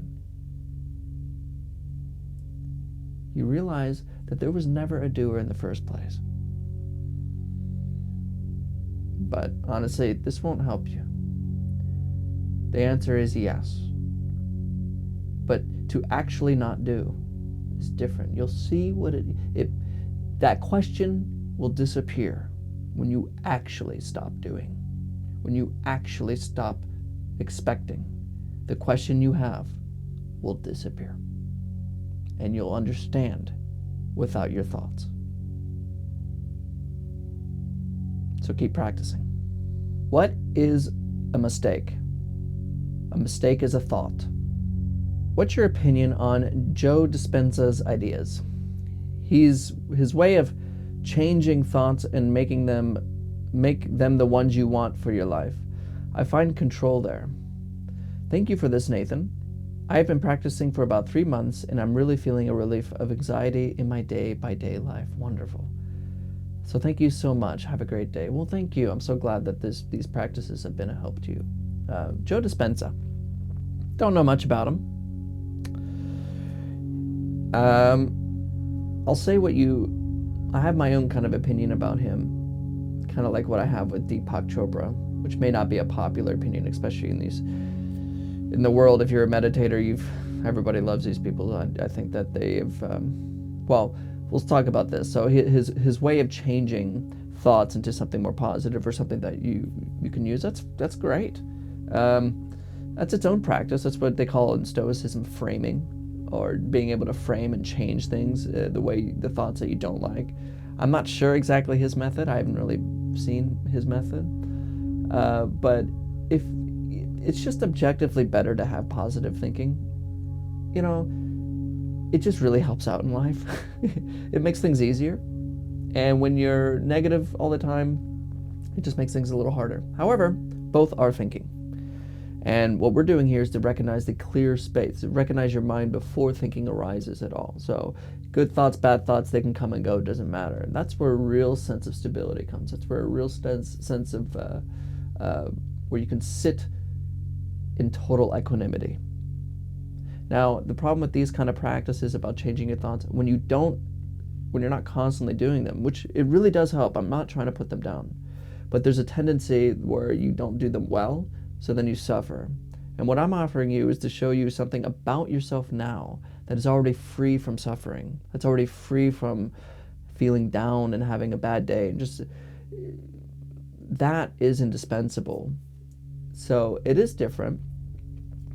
you realize that there was never a doer in the first place. But honestly, this won't help you. The answer is yes. But to actually not do is different. You'll see what that question will disappear when you actually stop doing. When you actually stop expecting. The question you have will disappear. And you'll understand without your thoughts. So keep practicing. What is a mistake? A mistake is a thought. What's your opinion on Joe Dispenza's ideas? His way of changing thoughts and make them the ones you want for your life. I find control there. Thank you for this, Nathan. I have been practicing for about 3 months and I'm really feeling a relief of anxiety in my day-by-day life. Wonderful. So thank you so much. Have a great day. Well, thank you. I'm so glad that these practices have been a help to you. Joe Dispenza. Don't know much about him. I'll say I have my own kind of opinion about him, kind of like what I have with Deepak Chopra, which may not be a popular opinion, especially in the world. If you're a meditator, everybody loves these people. I think that they have, well, let's talk about this. So his way of changing thoughts into something more positive or something that you can use, that's great. That's its own practice. That's what they call in Stoicism framing, or being able to frame and change things the thoughts that you don't like. I'm not sure exactly his method. I haven't really seen his method. But if it's just objectively better to have positive thinking, it just really helps out in life. It makes things easier. And when you're negative all the time, it just makes things a little harder. However, both are thinking. And what we're doing here is to recognize the clear space, to recognize your mind before thinking arises at all. So good thoughts, bad thoughts, they can come and go, it doesn't matter. And that's where a real sense of stability comes. That's where a real sense of where you can sit in total equanimity. Now, the problem with these kind of practices about changing your thoughts, when you're not constantly doing them, which it really does help, I'm not trying to put them down, but there's a tendency where you don't do them well, so then you suffer. And what I'm offering you is to show you something about yourself now that is already free from suffering, that's already free from feeling down and having a bad day. And just that is indispensable. So it is different.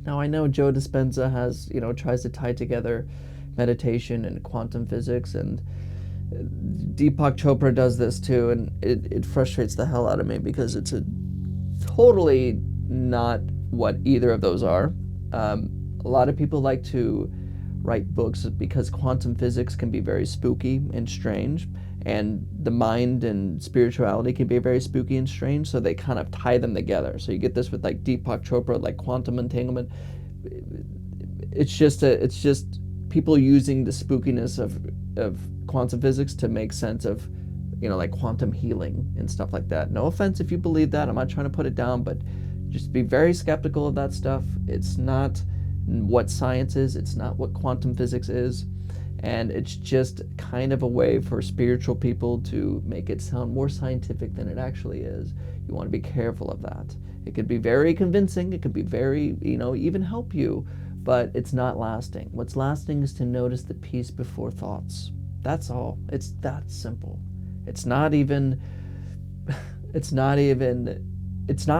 Now, I know Joe Dispenza tries to tie together meditation and quantum physics, and Deepak Chopra does this too, and it frustrates the hell out of me because it's a totally not what either of those are. A lot of people like to write books because quantum physics can be very spooky and strange, and the mind and spirituality can be very spooky and strange, so they kind of tie them together. So you get this with like Deepak Chopra, like quantum entanglement. It's just people using the spookiness of quantum physics to make sense of, like quantum healing and stuff like that. No offense if you believe that, I'm not trying to put it down, but just be very skeptical of that stuff. It's not what science is, it's not what quantum physics is, and it's just kind of a way for spiritual people to make it sound more scientific than it actually is. You want to be careful of that. It could be very convincing, it could be very, even help you, but it's not lasting. What's lasting is to notice the peace before thoughts. That's all. It's that simple. It's not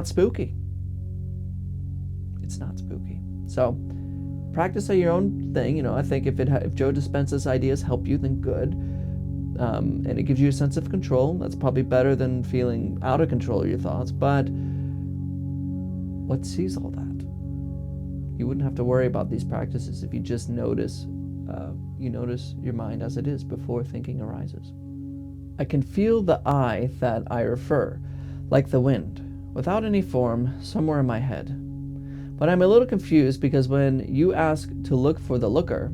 spooky. It's not spooky. So practice at your own thing. I think if Joe Dispenza's ideas help you, then good. And it gives you a sense of control. That's probably better than feeling out of control of your thoughts. But what sees all that? You wouldn't have to worry about these practices if you just notice your mind as it is before thinking arises. I can feel the I that I refer, like the wind, without any form, somewhere in my head. But I'm a little confused because when you ask to look for the looker,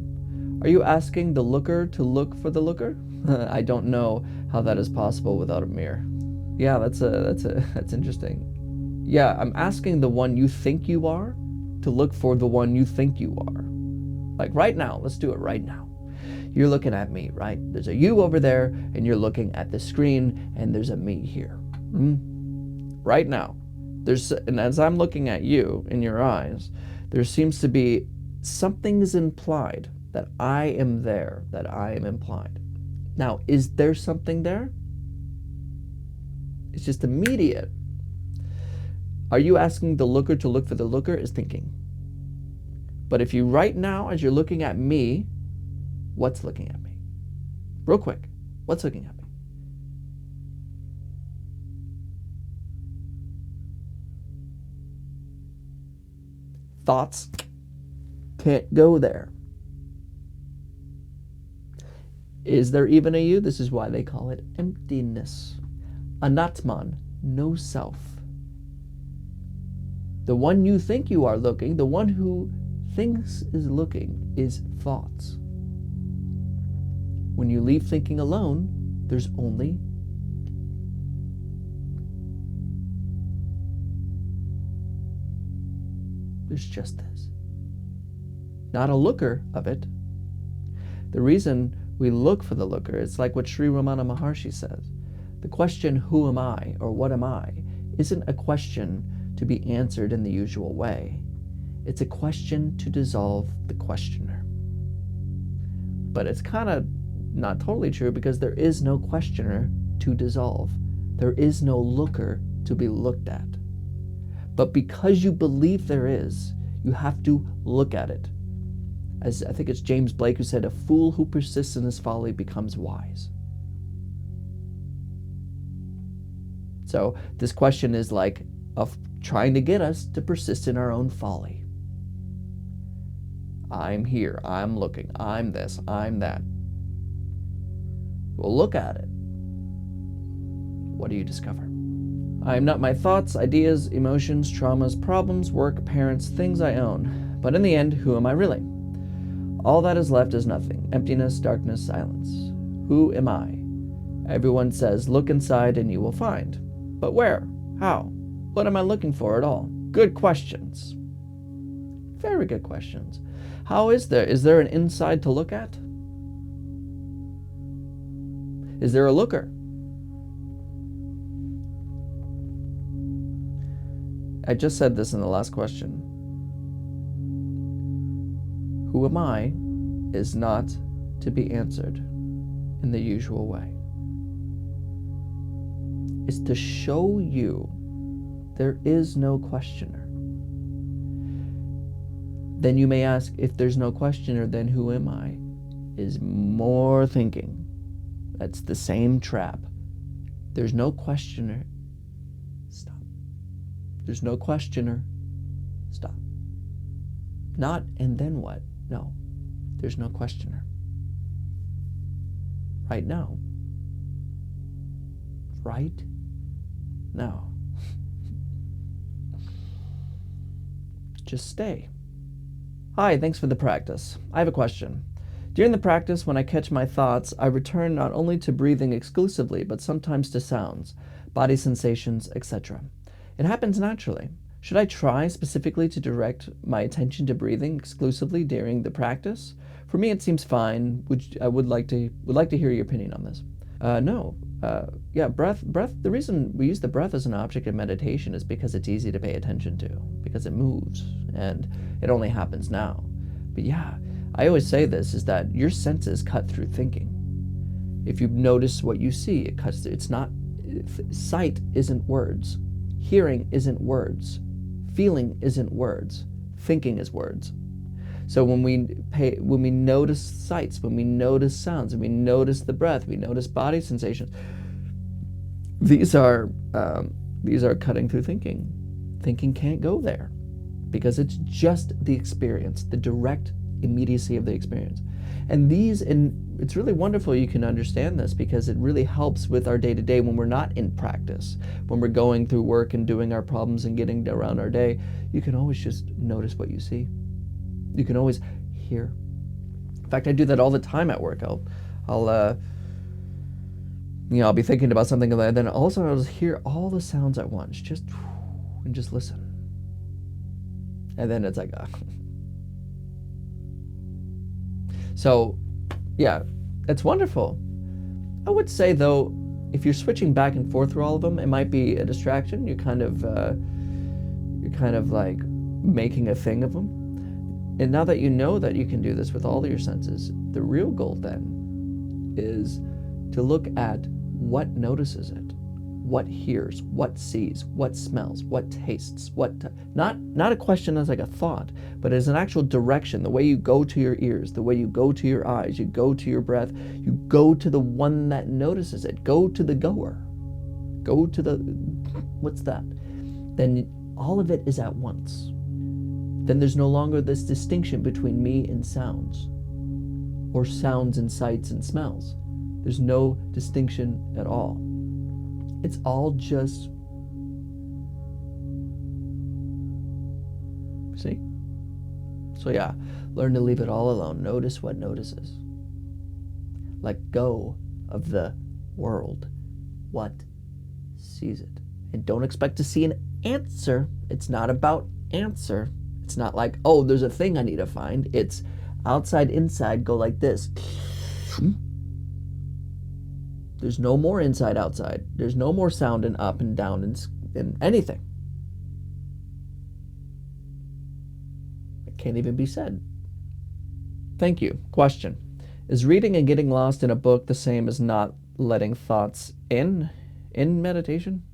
are you asking the looker to look for the looker? I don't know how that is possible without a mirror. Yeah, that's interesting. Yeah, I'm asking the one you think you are to look for the one you think you are. Like right now, let's do it right now. You're looking at me, right? There's a you over there, and you're looking at the screen, and there's a me here. Right now. And as I'm looking at you in your eyes, there seems to be something is implied, that I am there, that I am implied. Now, is there something there? It's just immediate. Are you asking the looker to look for the looker is thinking. But if you right now, as you're looking at me, what's looking at me? Real quick, what's looking at me? Thoughts can't go there. Is there even a you? This is why they call it emptiness. Anatman, no self. The one you think you are looking, the one who thinks is looking, is thoughts. When you leave thinking alone, there's only there's just this. Not a looker of it. The reason we look for the looker, it's like what Sri Ramana Maharshi says. The question, who am I, or what am I, isn't a question to be answered in the usual way. It's a question to dissolve the questioner. But it's kind of not totally true because there is no questioner to dissolve. There is no looker to be looked at. But because you believe there is, you have to look at it. As I think it's James Blake who said, a fool who persists in his folly becomes wise. So this question is like of trying to get us to persist in our own folly. I'm here, I'm looking, I'm this, I'm that. Well, look at it. What do you discover? I am not my thoughts, ideas, emotions, traumas, problems, work, parents, things I own. But in the end, who am I really? All that is left is nothing. Emptiness, darkness, silence. Who am I? Everyone says, look inside and you will find. But where? How? What am I looking for at all? Good questions. Very good questions. How is there? Is there an inside to look at? Is there a looker? I just said this in the last question. Who am I is not to be answered in the usual way. It's to show you there is no questioner. Then you may ask, if there's no questioner, then who am I? Is more thinking. That's the same trap. There's no questioner. Stop. There's no questioner. Stop. Not, and then what? No. There's no questioner. Right now. Right now. Just stay. Hi, thanks for the practice. I have a question. During the practice, when I catch my thoughts, I return not only to breathing exclusively, but sometimes to sounds, body sensations, etc. It happens naturally. Should I try specifically to direct my attention to breathing exclusively during the practice? For me, it seems fine. I would like to hear your opinion on this. No. Breath. The reason we use the breath as an object of meditation is because it's easy to pay attention to, because it moves, and it only happens now. But yeah, I always say this, is that your senses cut through thinking. If you notice what you see, it cuts through. It's not, sight isn't words. Hearing isn't words. Feeling isn't words. Thinking is words. So when we notice sights, when we notice sounds, when we notice the breath, we notice body sensations, these are cutting through thinking. Thinking can't go there because it's just the experience, the direct immediacy of the experience. And it's really wonderful you can understand this, because it really helps with our day-to-day when we're not in practice. When we're going through work and doing our problems and getting around our day, you can always just notice what you see. You can always hear. In fact, I do that all the time at work. I'll be thinking about something, and then also I'll just hear all the sounds at once, just listen. And then it's like, So, yeah, it's wonderful. I would say, though, if you're switching back and forth through all of them, it might be a distraction. You're kind of like making a thing of them. And now that you know that you can do this with all of your senses, the real goal then is to look at what notices it, what hears, what sees, what smells, what tastes, not a question as like a thought, but as an actual direction, the way you go to your ears, the way you go to your eyes, you go to your breath, you go to the one that notices it, go to the goer, go to the, what's that? Then all of it is at once. Then there's no longer this distinction between me and sounds, or sounds and sights and smells. There's no distinction at all. It's all just, see? So yeah, learn to leave it all alone. Notice what notices. Let go of the world. What sees it? And don't expect to see an answer. It's not about answer. It's not like, oh, there's a thing I need to find. It's outside, inside, go like this. There's no more inside, outside. There's no more sound and up and down and anything. It can't even be said. Thank you. Question. Is reading and getting lost in a book the same as not letting thoughts in meditation?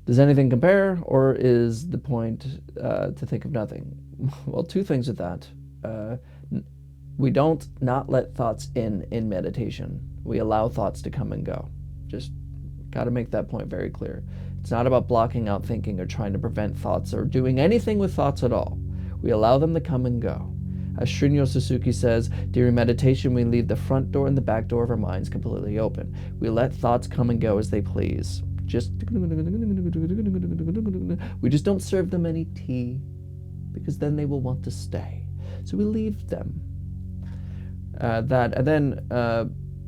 Does anything compare, or is the point to think of nothing? Well, two things with that. We don't not let thoughts in meditation. We allow thoughts to come and go. Just got to make that point very clear. It's not about blocking out thinking or trying to prevent thoughts or doing anything with thoughts at all. We allow them to come and go. As Shunryo Suzuki says, during meditation we leave the front door and the back door of our minds completely open. We let thoughts come and go as they please. We just don't serve them any tea because then they will want to stay. So we leave them.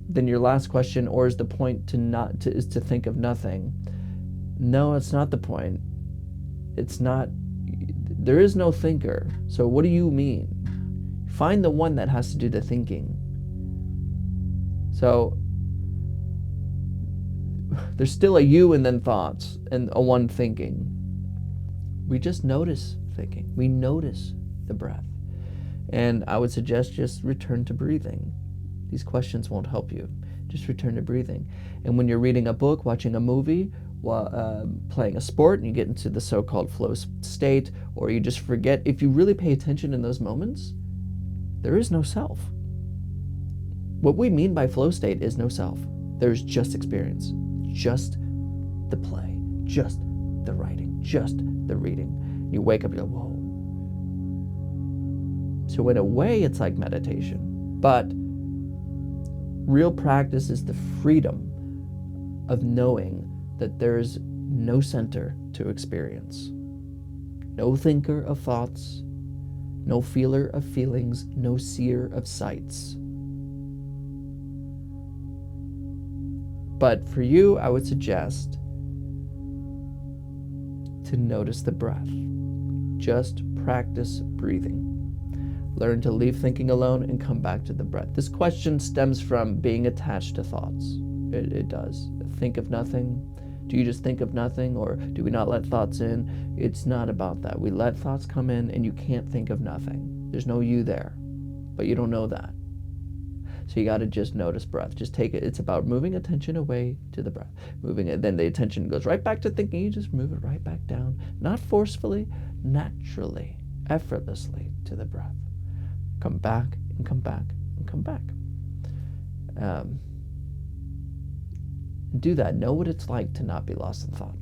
Then your last question, or is the point is to think of nothing? No, it's not the point. It's not. There is no thinker. So what do you mean? Find the one that has to do the thinking. So there's still a you and then thoughts and a one thinking. We just notice thinking. We notice the breath. And I would suggest just return to breathing. These questions won't help you. Just return to breathing. And when you're reading a book, watching a movie, playing a sport, and you get into the so-called flow state, or you just forget, if you really pay attention in those moments, there is no self. What we mean by flow state is no self. There's just experience, just the play, just the writing, just the reading. You wake up, you go, whoa. So in a way, it's like meditation, but real practice is the freedom of knowing that there's no center to experience, no thinker of thoughts, no feeler of feelings, no seer of sights. But for you, I would suggest to notice the breath. Just practice breathing. Learn to leave thinking alone and come back to the breath. This question stems from being attached to thoughts. It does. Think of nothing. Do you just think of nothing, or do we not let thoughts in? It's not about that. We let thoughts come in, and you can't think of nothing. There's no you there, but you don't know that. So you got to just notice breath. Just take it. It's about moving attention away to the breath. Moving it, then the attention goes right back to thinking. You just move it right back down, not forcefully, naturally, effortlessly to the breath. Come back and come back and come back. Do that. Know what it's like to not be lost in thought.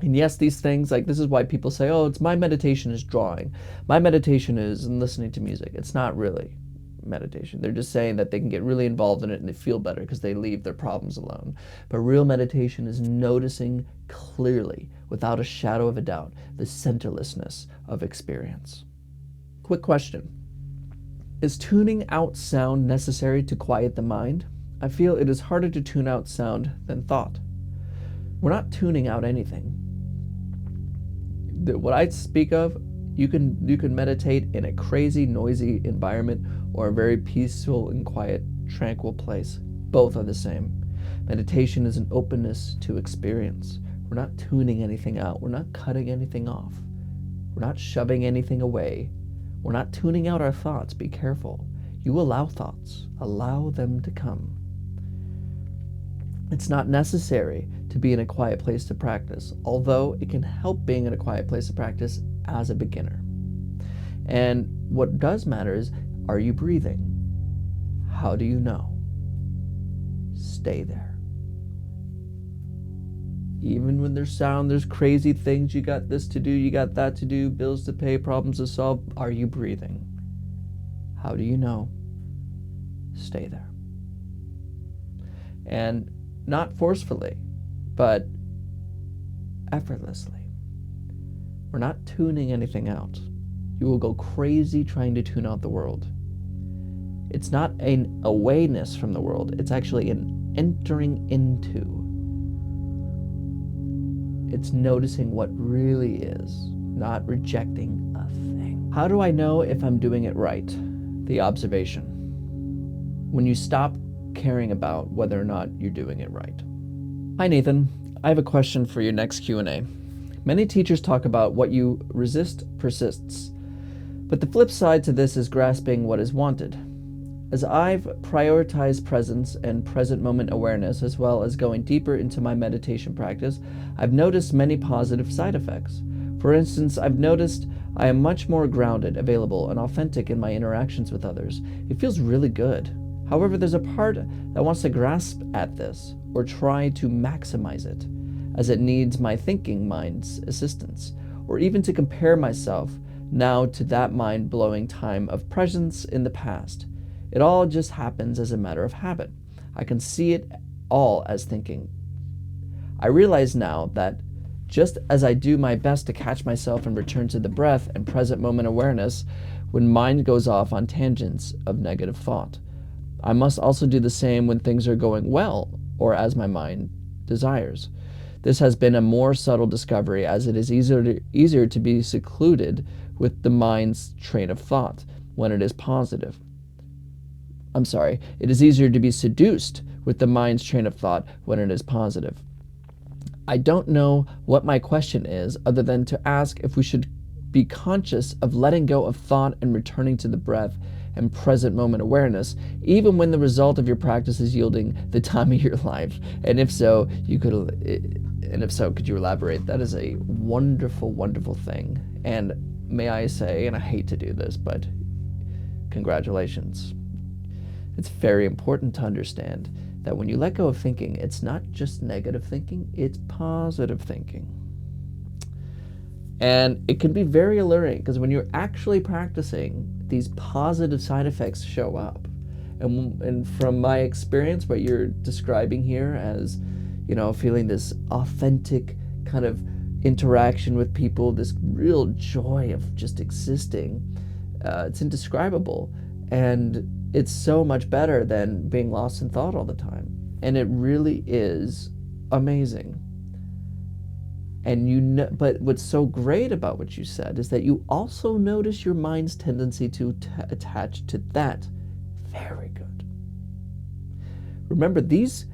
And yes, these things, like, this is why people say, oh, it's my meditation is drawing. My meditation is listening to music. It's not really meditation. They're just saying that they can get really involved in it and they feel better because they leave their problems alone. But real meditation is noticing clearly, without a shadow of a doubt, the centerlessness of experience. Quick question. Is tuning out sound necessary to quiet the mind? I feel it is harder to tune out sound than thought. We're not tuning out anything. What I speak of, you can meditate in a crazy, noisy environment or a very peaceful and quiet, tranquil place. Both are the same. Meditation is an openness to experience. We're not tuning anything out. We're not cutting anything off. We're not shoving anything away. We're not tuning out our thoughts. Be careful. You allow thoughts. Allow them to come. It's not necessary to be in a quiet place to practice, although it can help being in a quiet place to practice as a beginner. And what does matter is, are you breathing? How do you know? Stay there. Even when there's sound, there's crazy things, you got this to do, you got that to do, bills to pay, problems to solve. Are you breathing? How do you know? Stay there. And not forcefully, but effortlessly. We're not tuning anything out. You will go crazy trying to tune out the world. It's not an awayness from the world. It's actually an entering into. It's noticing what really is, not rejecting a thing. How do I know if I'm doing it right? The observation. When you stop caring about whether or not you're doing it right. Hi, Nathan. I have a question for your next Q&A. Many teachers talk about what you resist persists, but the flip side to this is grasping what is wanted. As I've prioritized presence and present moment awareness, as well as going deeper into my meditation practice, I've noticed many positive side effects. For instance, I've noticed I am much more grounded, available, and authentic in my interactions with others. It feels really good. However, there's a part that wants to grasp at this or try to maximize it, as it needs my thinking mind's assistance, or even to compare myself now to that mind-blowing time of presence in the past. It all just happens as a matter of habit. I can see it all as thinking. I realize now that just as I do my best to catch myself and return to the breath and present moment awareness when mind goes off on tangents of negative thought, I must also do the same when things are going well or as my mind desires. This has been a more subtle discovery, as it is easier to be secluded with the mind's train of thought when it is positive. It is easier to be seduced with the mind's train of thought when it is positive. I don't know what my question is, other than to ask if we should be conscious of letting go of thought and returning to the breath and present moment awareness, even when the result of your practice is yielding the time of your life. And if so, could you elaborate? That is a wonderful, wonderful thing. And may I say, and I hate to do this, but congratulations. It's very important to understand that when you let go of thinking, it's not just negative thinking, it's positive thinking. And it can be very alluring, because when you're actually practicing, these positive side effects show up. And from my experience, what you're describing here as, feeling this authentic kind of interaction with people, this real joy of just existing, it's indescribable. And it's so much better than being lost in thought all the time. And it really is amazing. And but what's so great about what you said is that you also notice your mind's tendency to attach to that. Very good. Remember, these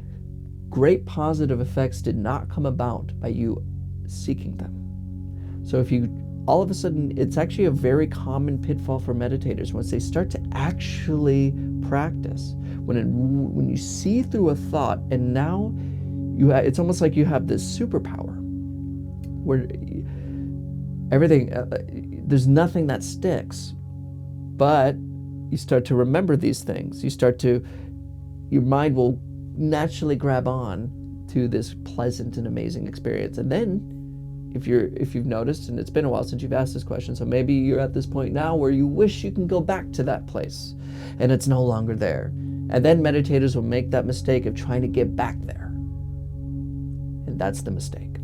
great positive effects did not come about by you seeking them. So if you all of a sudden, it's actually a very common pitfall for meditators once they start to actually practice. When you see through a thought, and now it's almost like you have this superpower where everything, there's nothing that sticks, but you start to remember these things. Your mind will naturally grab on to this pleasant and amazing experience. And then if you've noticed, and it's been a while since you've asked this question, so maybe you're at this point now where you wish you can go back to that place and it's no longer there. And then meditators will make that mistake of trying to get back there. And that's the mistake.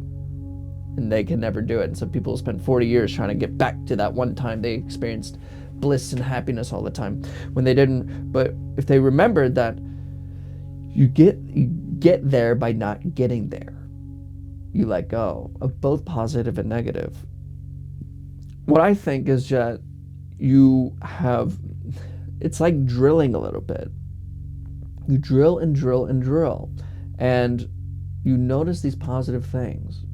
And they can never do it. And some people spend 40 years trying to get back to that one time they experienced bliss and happiness all the time when they didn't. But if they remembered that you get there by not getting there. You let go of both positive and negative. What I think is that it's like drilling a little bit. You drill and drill and drill, and you notice these positive things,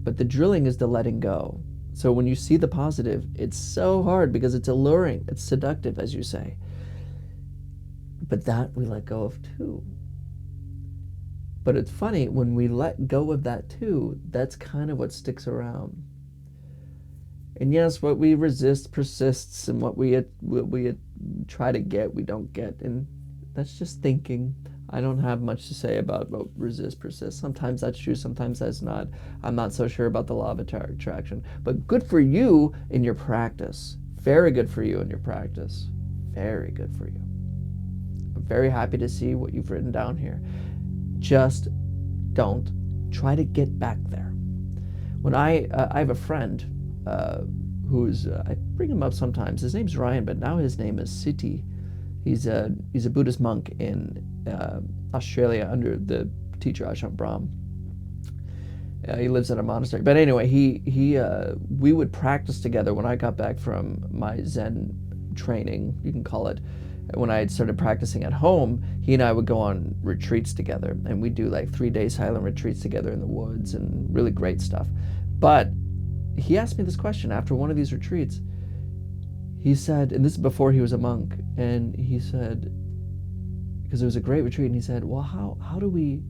but the drilling is the letting go. So when you see the positive, it's so hard because it's alluring, it's seductive, as you say. But that we let go of too. But it's funny, when we let go of that too, that's kind of what sticks around. And yes, what we resist persists, and what we try to get, we don't get. And that's just thinking. I don't have much to say about what resist persists. Sometimes that's true, sometimes that's not. I'm not so sure about the law of attraction. But good for you in your practice. Very good for you in your practice. Very good for you. I'm very happy to see what you've written down here. Just don't try to get back there. When I have a friend who's, I bring him up sometimes. His name's Ryan, but now his name is Siti. He's a Buddhist monk in Australia under the teacher Ajahn Brahm. He lives in a monastery. But anyway, we would practice together when I got back from my Zen training, you can call it. When I had started practicing at home, he and I would go on retreats together, and we'd do like 3-day silent retreats together in the woods and really great stuff. But he asked me this question after one of these retreats. He said, and this is before he was a monk, and he said, because it was a great retreat, and he said, well, how do we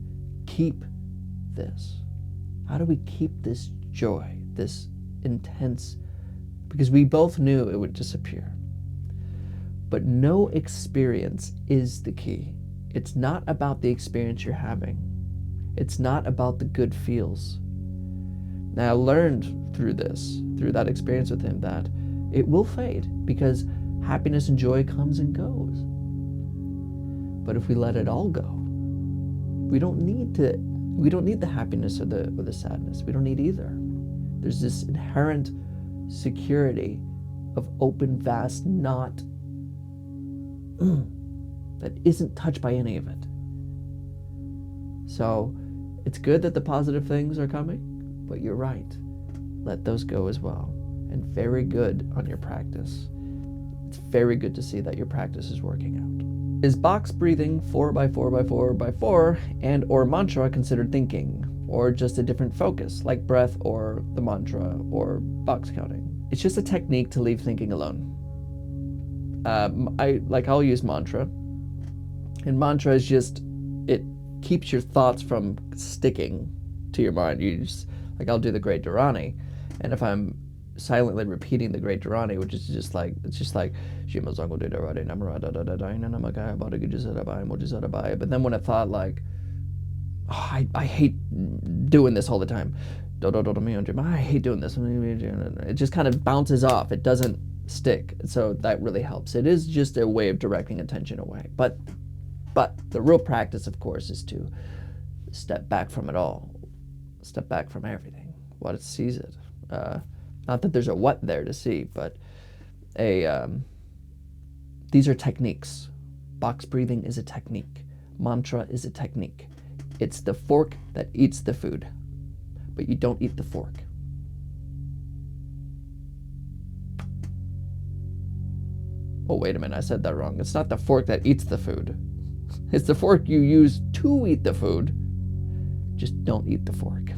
keep this? How do we keep this joy, this intense, because we both knew it would disappear. But no experience is the key. It's not about the experience you're having. It's not about the good feels. Now, I learned through that experience with him, that it will fade, because happiness and joy comes and goes. But if we let it all go, we don't need to We don't need the happiness or the sadness. We don't need either. There's this inherent security of open, vast not that isn't touched by any of it. So it's good that the positive things are coming, but you're right. Let those go as well. And very good on your practice. It's very good to see that your practice is working out. Is box breathing 4x4x4x4 and or mantra considered thinking, or just a different focus like breath or the mantra or box counting? It's just a technique to leave thinking alone. I'll use mantra, and mantra is just, it keeps your thoughts from sticking to your mind. You just, I'll do the Great Dharani, and if I'm silently repeating the Great Dharani, which is just like, it's just like, but then when I thought like, oh, I hate doing this all the time, I hate doing this, it just kind of bounces off. It doesn't stick. So that really helps. It is just a way of directing attention away. But the real practice, of course, is to step back from it all. Step back from everything. What it sees it. Not that there's a what there to see, but these are techniques. Box breathing is a technique. Mantra is a technique. It's the fork that eats the food, but you don't eat the fork. Oh, wait a minute, I said that wrong. It's not the fork that eats the food. It's the fork you use to eat the food. Just don't eat the fork.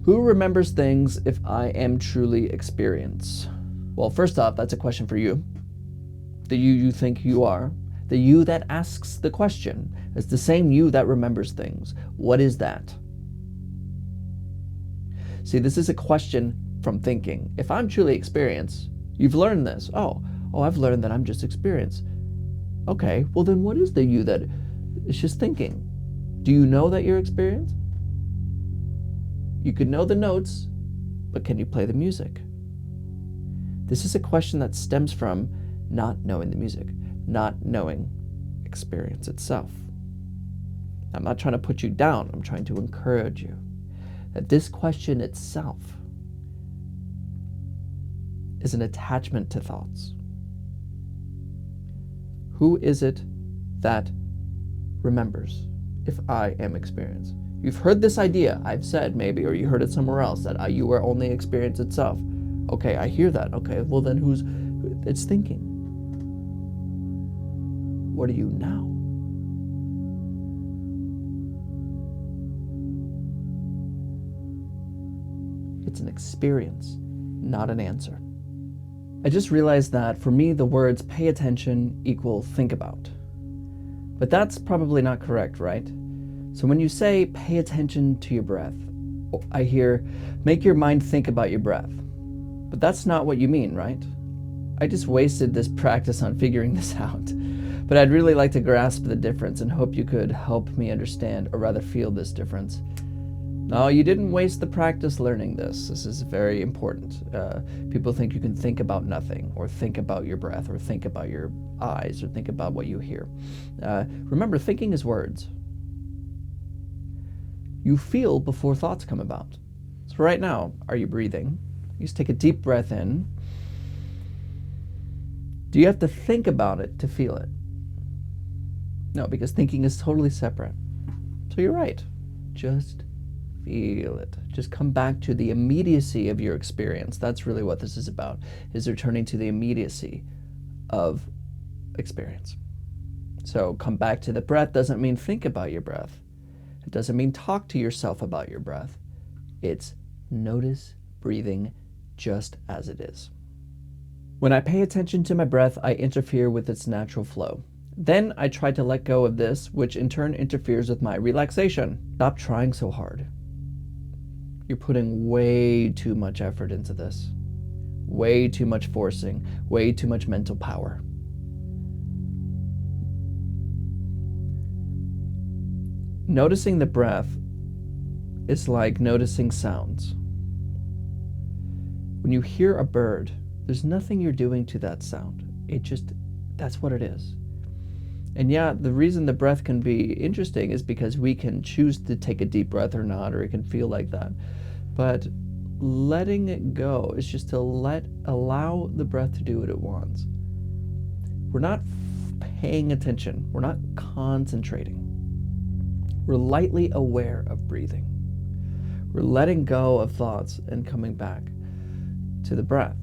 Who remembers things if I am truly experienced? Well, first off, that's a question for you. The you think you are. The you that asks the question. It's the same you that remembers things. What is that? See, this is a question from thinking. If I'm truly experienced, you've learned this. Oh, I've learned that I'm just experienced. Okay, well then what is the you that is just thinking? Do you know that you're experienced? You could know the notes, but can you play the music? This is a question that stems from not knowing the music, not knowing experience itself. I'm not trying to put you down. I'm trying to encourage you that this question itself is an attachment to thoughts. Who is it that remembers if I am experienced? You've heard this idea, I've said maybe, or you heard it somewhere else, that you are only experience itself. Okay, I hear that. Okay, well then it's thinking. What are you now? It's an experience, not an answer. I just realized that for me, the words pay attention equal think about. But that's probably not correct, right? So when you say pay attention to your breath, I hear make your mind think about your breath. But that's not what you mean, right? I just wasted this practice on figuring this out. But I'd really like to grasp the difference and hope you could help me understand, or rather feel this difference. No, you didn't waste the practice learning this. This is very important. People think you can think about nothing, or think about your breath, or think about your eyes, or think about what you hear. Remember, thinking is words. You feel before thoughts come about. So right now, are you breathing? You just take a deep breath in. Do you have to think about it to feel it? No, because thinking is totally separate. So you're right. Just feel it. Just come back to the immediacy of your experience. That's really what this is about, is returning to the immediacy of experience. So come back to the breath doesn't mean think about your breath. It doesn't mean talk to yourself about your breath. It's notice breathing just as it is. When I pay attention to my breath, I interfere with its natural flow. Then I try to let go of this, which in turn interferes with my relaxation. Stop trying so hard. You're putting way too much effort into this. Way too much forcing, way too much mental power. Noticing the breath is like noticing sounds. When you hear a bird, there's nothing you're doing to that sound. That's what it is. And yeah, the reason the breath can be interesting is because we can choose to take a deep breath or not, or it can feel like that. But letting it go is just to allow the breath to do what it wants. We're not paying attention. We're not concentrating. We're lightly aware of breathing. We're letting go of thoughts and coming back to the breath.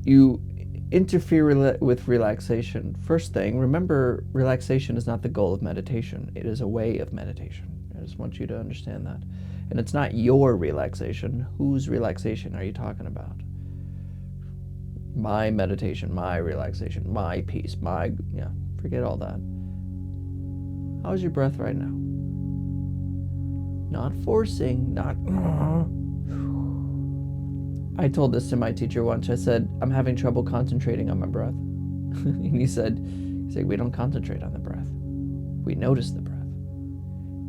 You interfere with relaxation. First thing, remember, relaxation is not the goal of meditation. It is a way of meditation. I just want you to understand that. And it's not your relaxation. Whose relaxation are you talking about? My meditation, my relaxation, my peace, forget all that. How's your breath right now? Not forcing, not... I told this to my teacher once. I said, I'm having trouble concentrating on my breath. And he said, we don't concentrate on the breath. We notice the breath.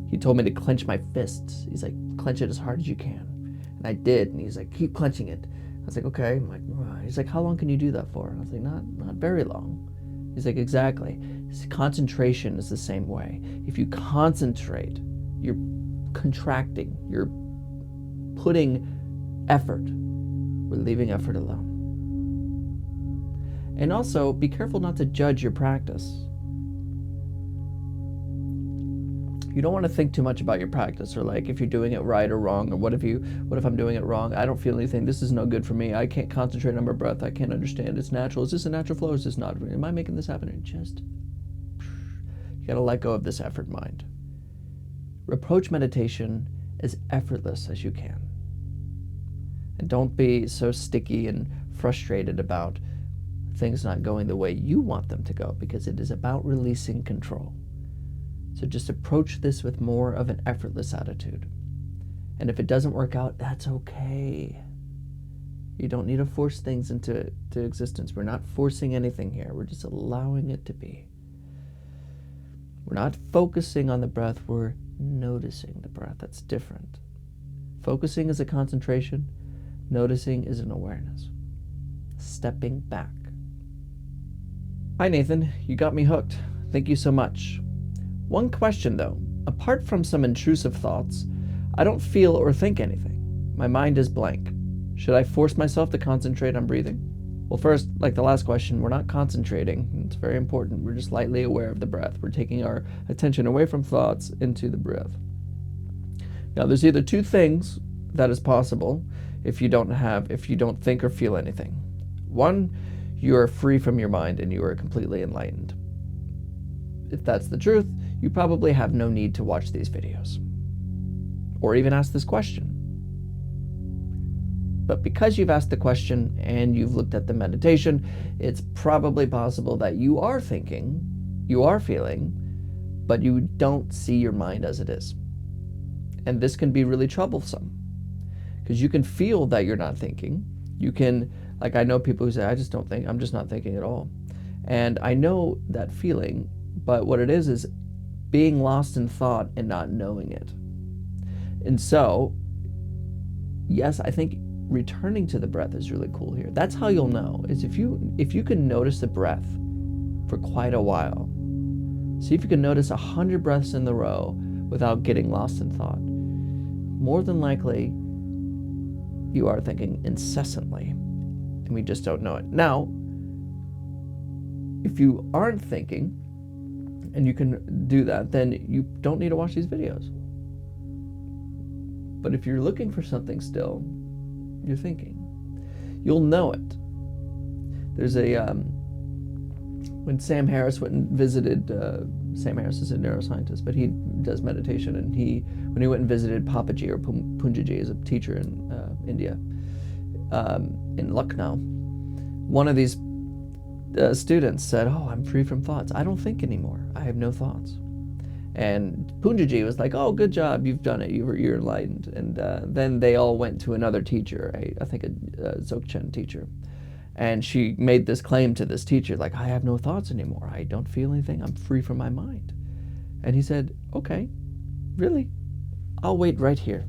He told me to clench my fists. He's like, clench it as hard as you can. And I did. And he's like, keep clenching it. I was like, okay. I'm like, he's like, how long can you do that for? And I was like, not very long. He's like, exactly. Concentration is the same way. If you concentrate, you're contracting. You're putting effort. We're leaving effort alone. And also, be careful not to judge your practice. You don't want to think too much about your practice, or like if you're doing it right or wrong, or what if I'm doing it wrong? I don't feel anything. This is no good for me. I can't concentrate on my breath. I can't understand. It's natural. Is this a natural flow? Is this not? Am I making this happen? You gotta let go of this effort mind. Approach meditation as effortless as you can. And don't be so sticky and frustrated about things not going the way you want them to go, because it is about releasing control. So just approach this with more of an effortless attitude. And if it doesn't work out, that's okay. You don't need to force things into existence. We're not forcing anything here. We're just allowing it to be. We're not focusing on the breath. We're noticing the breath. That's different. Focusing is a concentration. Noticing is an awareness. Stepping back. Hi, Nathan. You got me hooked. Thank you so much. One question, though. Apart from some intrusive thoughts, I don't feel or think anything. My mind is blank. Should I force myself to concentrate on breathing? Well, first, like the last question, we're not concentrating. It's very important. We're just lightly aware of the breath. We're taking our attention away from thoughts into the breath. Now, there's either two things that is possible if you don't think or feel anything. One, you are free from your mind and you are completely enlightened. If that's the truth, you probably have no need to watch these videos or even ask this question. But because you've asked the question and you've looked at the meditation, it's probably possible that you are thinking, you are feeling, but you don't see your mind as it is. And this can be really troublesome, because you can feel that you're not thinking. You can, like, I know people who say, I just don't think, I'm just not thinking at all. And I know that feeling, but what it is being lost in thought and not knowing it. And so, yes, I think returning to the breath is really cool here. That's how you'll know, is if you can notice the breath for quite a while. See if you can notice 100 breaths in a row without getting lost in thought. More than likely, you are thinking incessantly, and we just don't know it. Now, if you aren't thinking, and you can do that, then you don't need to watch these videos. But if you're looking for something still, you're thinking, you'll know it. There's when Sam Harris went and visited, Sam Harris is a neuroscientist, but he does meditation, and when he went and visited Papaji, or Punjaji, is a teacher in India, in Lucknow, one of these students said, I'm free from thoughts. I don't think anymore. I have no thoughts. And Punjaji was like, good job, you've done it, you're enlightened. And then they all went to another teacher, I think a Dzogchen teacher. And she made this claim to this teacher, like, I have no thoughts anymore. I don't feel anything. I'm free from my mind. And he said, okay, really? I'll wait right here.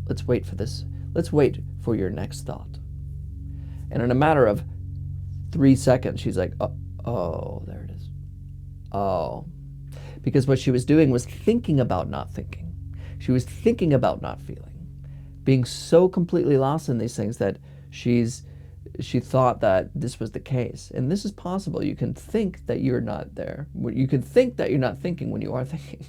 Let's wait for this. Let's wait for your next thought. And in a matter of 3 seconds, she's like, Oh, there it is. Oh. Because what she was doing was thinking about not thinking. She was thinking about not feeling. Being so completely lost in these things that she thought that this was the case. And this is possible. You can think that you're not there. You can think that you're not thinking when you are thinking.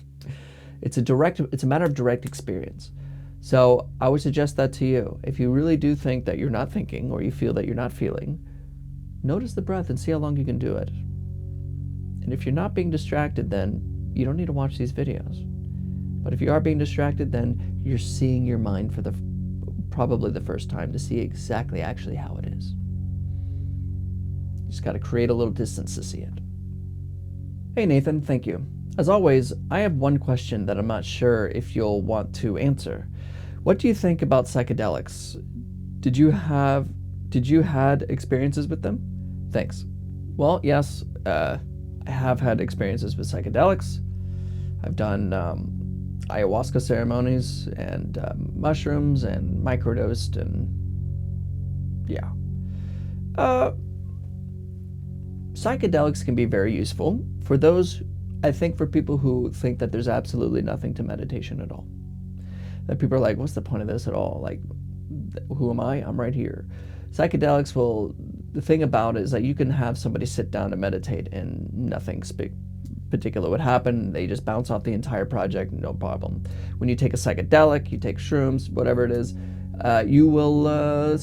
It's a matter of direct experience. So I would suggest that to you. If you really do think that you're not thinking or you feel that you're not feeling, notice the breath and see how long you can do it. And if you're not being distracted, then you don't need to watch these videos. But if you are being distracted, then you're seeing your mind for probably the first time to see exactly actually how it is. You just got to create a little distance to see it. Hey Nathan, thank you. As always, I have one question that I'm not sure if you'll want to answer. What do you think about psychedelics? Did you had experiences with them? Thanks. Well, yes, I have had experiences with psychedelics. I've done ayahuasca ceremonies and mushrooms and microdosed and yeah. Psychedelics can be very useful for those, I think, for people who think that there's absolutely nothing to meditation at all. That people are like, what's the point of this at all? Like, who am I? I'm right here. Psychedelics the thing about it is that you can have somebody sit down to meditate and nothing particular would happen. They just bounce off the entire project, no problem. When you take a psychedelic, you take shrooms, whatever it is,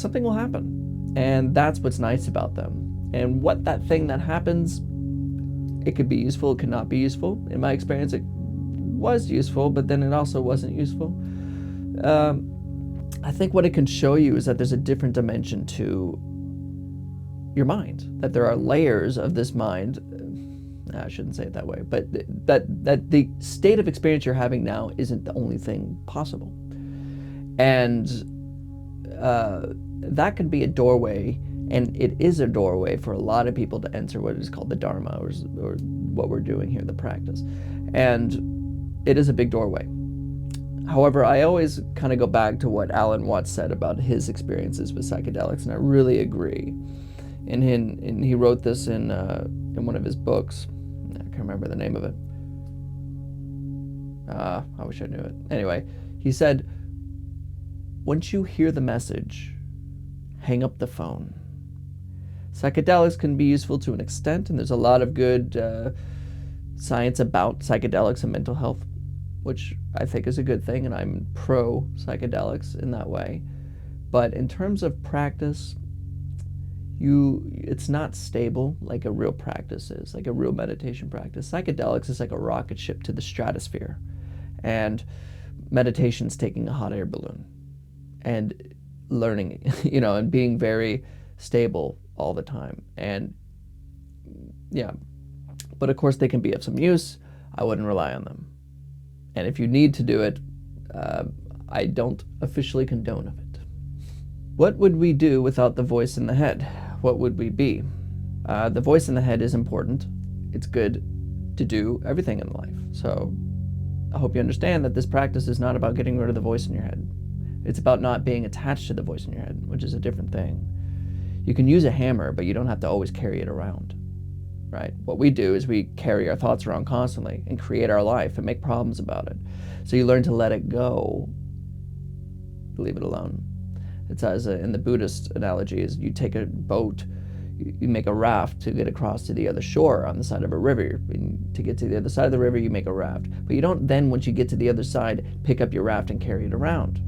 something will happen. And that's what's nice about them. And what that thing that happens, it could be useful, it could not be useful. In my experience, it was useful, but then it also wasn't useful. I think what it can show you is that there's a different dimension to your mind, that there are layers of this mind. I shouldn't say it that way, but that the state of experience you're having now isn't the only thing possible. And that could be a doorway, and it is a doorway for a lot of people to enter what is called the Dharma, or what we're doing here, the practice. And it is a big doorway. However, I always kind of go back to what Alan Watts said about his experiences with psychedelics, and I really agree. And he wrote this in one of his books. I can't remember the name of it. I wish I knew it. Anyway, he said, once you hear the message, hang up the phone. Psychedelics can be useful to an extent, and there's a lot of good science about psychedelics and mental health, which I think is a good thing, and I'm pro psychedelics in that way. But in terms of practice, it's not stable like a real practice is, like a real meditation practice. Psychedelics is like a rocket ship to the stratosphere, and meditation's taking a hot air balloon and learning, and being very stable all the time. And yeah, but of course they can be of some use. I wouldn't rely on them. And if you need to do it, I don't officially condone of it. What would we do without the voice in the head? What would we be? The voice in the head is important. It's good to do everything in life. So I hope you understand that this practice is not about getting rid of the voice in your head. It's about not being attached to the voice in your head, which is a different thing. You can use a hammer, but you don't have to always carry it around, right? What we do is we carry our thoughts around constantly and create our life and make problems about it. So you learn to let it go, leave it alone. It's as in the Buddhist analogy is you take a boat, you make a raft to get across to the other shore on the side of a river. And to get to the other side of the river, you make a raft. But you don't then, once you get to the other side, pick up your raft and carry it around.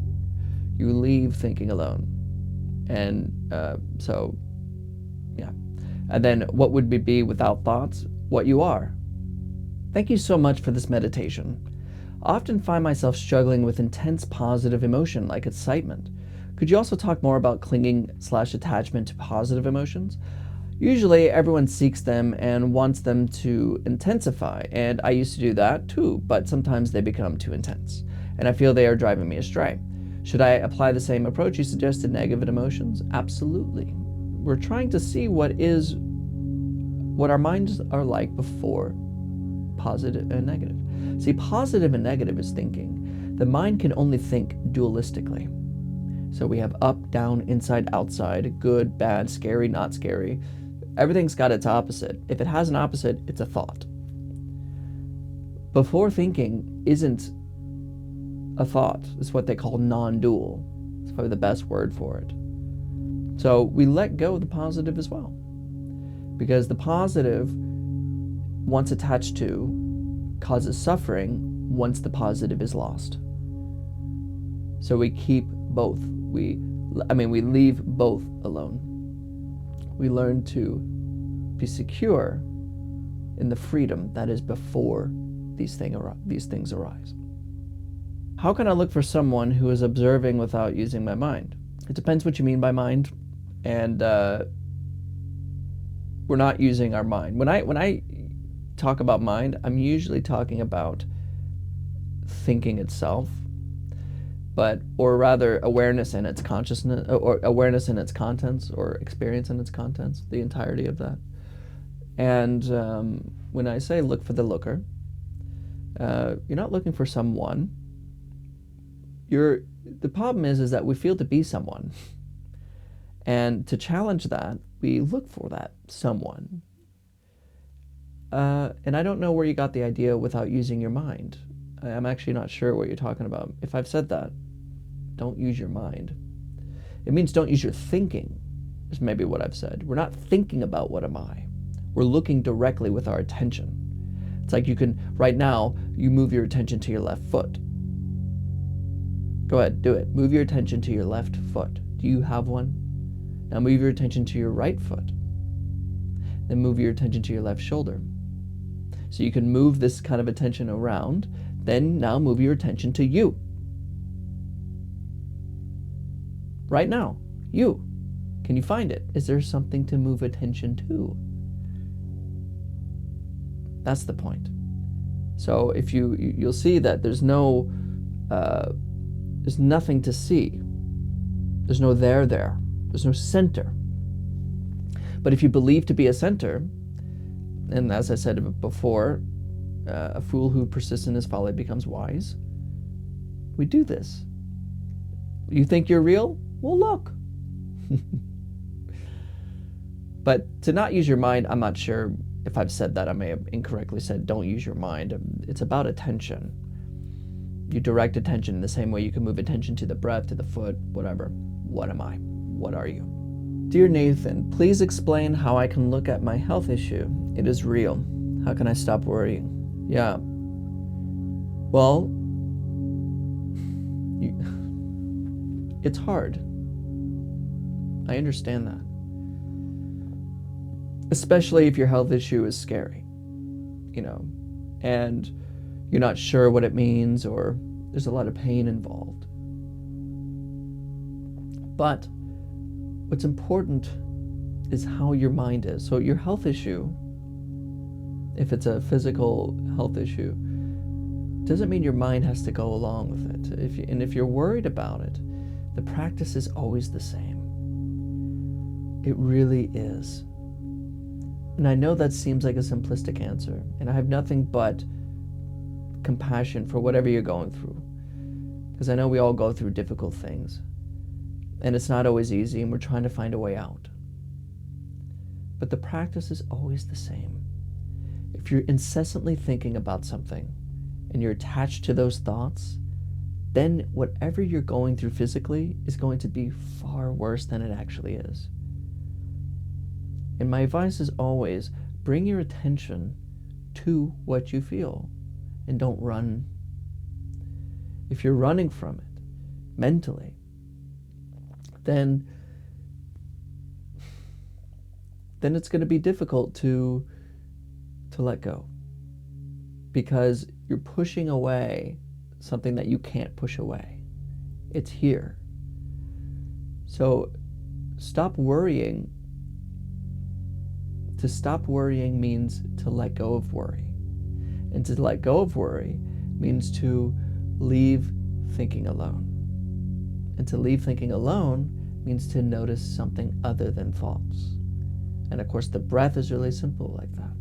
You leave thinking alone. And so, yeah. And then what would we be without thoughts? What you are. Thank you so much for this meditation. I often find myself struggling with intense positive emotion like excitement. Could you also talk more about clinging/attachment to positive emotions? Usually everyone seeks them and wants them to intensify, and I used to do that too, but sometimes they become too intense, and I feel they are driving me astray. Should I apply the same approach you suggested to negative emotions? Absolutely. We're trying to see what our minds are like before positive and negative. See, positive and negative is thinking. The mind can only think dualistically. So we have up, down, inside, outside, good, bad, scary, not scary. Everything's got its opposite. If it has an opposite, it's a thought. Before thinking isn't a thought. It's what they call non-dual. It's probably the best word for it. So we let go of the positive as well. Because the positive, once attached to, causes suffering once the positive is lost. So we keep both. We leave both alone. We learn to be secure in the freedom that is before these things arise. How can I look for someone who is observing without using my mind? It depends what you mean by mind, and we're not using our mind. When I talk about mind, I'm usually talking about thinking itself, or rather awareness in its consciousness, or awareness in its contents, or experience in its contents, the entirety of that. And when I say look for the looker, you're not looking for someone. The problem is that we feel to be someone. And to challenge that, we look for that someone. And I don't know where you got the idea without using your mind. I'm actually not sure what you're talking about. If I've said that, don't use your mind. It means don't use your thinking, is maybe what I've said. We're not thinking about what am I. We're looking directly with our attention. It's like right now, you move your attention to your left foot. Go ahead, do it. Move your attention to your left foot. Do you have one? Now move your attention to your right foot. Then move your attention to your left shoulder. So you can move this kind of attention around. Then now move your attention to you. Right now, you. Can you find it? Is there something to move attention to? That's the point. So if you'll see that there's nothing to see. There's no there. There's no center. But if you believe to be a center, and as I said before, a fool who persists in his folly becomes wise. We do this. You think you're real? Well, look. But to not use your mind, I'm not sure if I've said that. I may have incorrectly said don't use your mind. It's about attention. You direct attention in the same way you can move attention to the breath, to the foot, whatever. What am I? What are you? Dear Nathan, please explain how I can look at my health issue. It is real. How can I stop worrying? Yeah. Well, it's hard. I understand that. Especially if your health issue is scary, and you're not sure what it means, or there's a lot of pain involved. But what's important is how your mind is. So your health issue, if it's a physical health issue, doesn't mean your mind has to go along with it. If you're worried about it, the practice is always the same. It really is. And I know that seems like a simplistic answer, and I have nothing but compassion for whatever you're going through, because I know we all go through difficult things, and it's not always easy, and we're trying to find a way out. But the practice is always the same. If you're incessantly thinking about something, and you're attached to those thoughts, then whatever you're going through physically is going to be far worse than it actually is. And my advice is always bring your attention to what you feel and don't run. If you're running from it mentally, then it's going to be difficult to let go, because you're pushing away something that you can't push away. It's here. So stop worrying. To stop worrying means to let go of worry. And to let go of worry means to leave thinking alone. And to leave thinking alone means to notice something other than thoughts. And of course, the breath is really simple like that.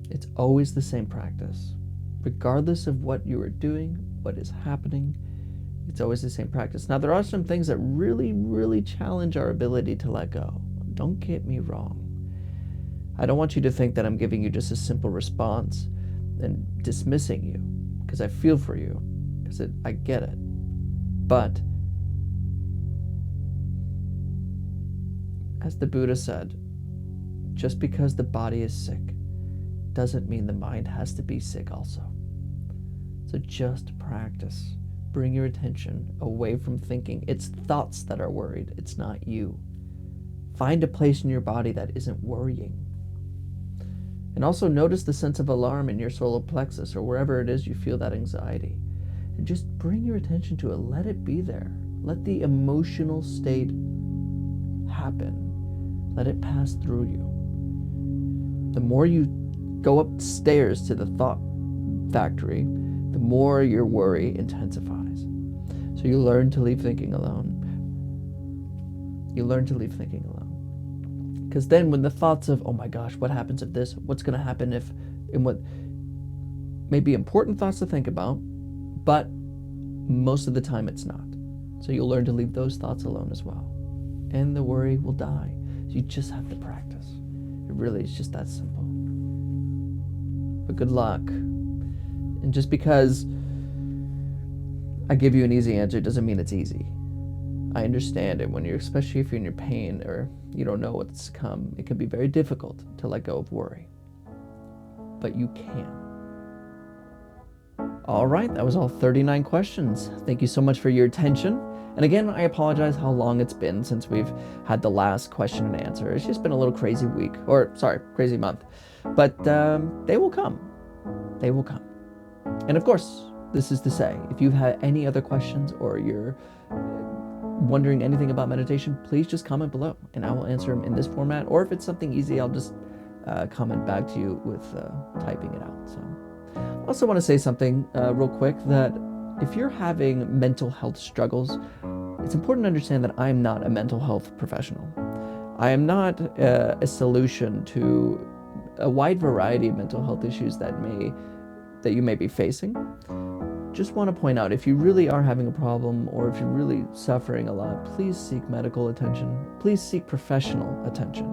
It's always the same practice. Regardless of what you are doing, what is happening, it's always the same practice. Now, there are some things that really, really challenge our ability to let go. Don't get me wrong. I don't want you to think that I'm giving you just a simple response and dismissing you, because I feel for you, because I get it. But as the Buddha said, just because the body is sick doesn't mean the mind has to be sick also. So just practice. Bring your attention away from thinking. It's thoughts that are worried. It's not you. Find a place in your body that isn't worrying. And also notice the sense of alarm in your solar plexus or wherever it is you feel that anxiety. And just bring your attention to it. Let it be there. Let the emotional state happen. Let it pass through you. The more you go upstairs to the thought factory, the more your worry intensifies. So you learn to leave thinking alone. You learn to leave thinking alone. Because then when the thoughts of, oh my gosh, what happens if this? What's going to happen if, and what may be important thoughts to think about, but most of the time it's not. So you'll learn to leave those thoughts alone as well. And the worry will die. So you just have to practice. It really is just that simple. But good luck. And just because I give you an easy answer doesn't mean it's easy. I understand it when you're, especially if you're in your pain or you don't know what's to come, it can be very difficult to let go of worry. But you can. All right, that was all 39 questions. Thank you so much for your attention. And again, I apologize how long it's been since we've had the last question and answer. It's just been a little crazy week, or sorry, crazy month. But they will come. They will come. And of course, this is to say, if you've had any other questions or you're wondering anything about meditation, please just comment below and I will answer them in this format. Or if it's something easy, I'll just comment back to you with typing it out. So I also want to say something real quick, that if you're having mental health struggles, it's important to understand that I'm not a mental health professional. I am not a solution to a wide variety of mental health issues that you may be facing. Just want to point out, if you really are having a problem or if you're really suffering a lot, please seek medical attention. Please seek professional attention.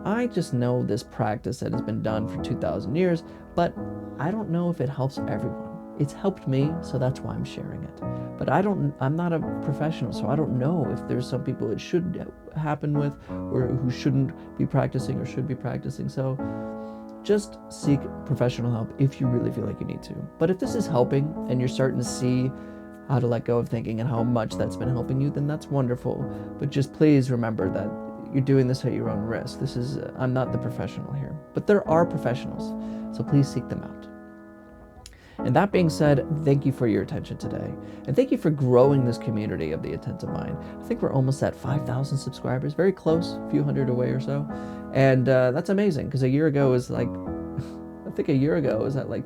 I just know this practice that has been done for 2,000 years, but I don't know if it helps everyone. It's helped me, so that's why I'm sharing it. But I'm not a professional, so I don't know if there's some people it should happen with or who shouldn't be practicing or should be practicing. So just seek professional help if you really feel like you need to. But if this is helping and you're starting to see how to let go of thinking and how much that's been helping you, then that's wonderful. But just please remember that you're doing this at your own risk. I'm not the professional here, but there are professionals, so please seek them out. And that being said, thank you for your attention today. And thank you for growing this community of the Attentive Mind. I think we're almost at 5,000 subscribers, very close, a few hundred away or so. And that's amazing, because a year ago was like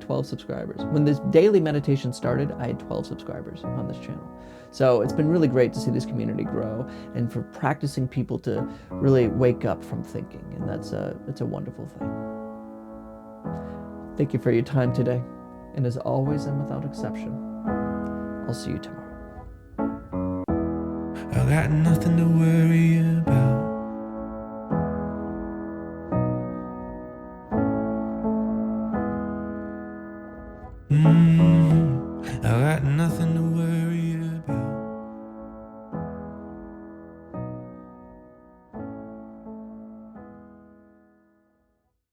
12 subscribers. When this daily meditation started, I had 12 subscribers on this channel. So it's been really great to see this community grow and for practicing people to really wake up from thinking. And it's a wonderful thing. Thank you for your time today. And as always and without exception, I'll see you tomorrow. I got nothing to worry about. I got nothing to worry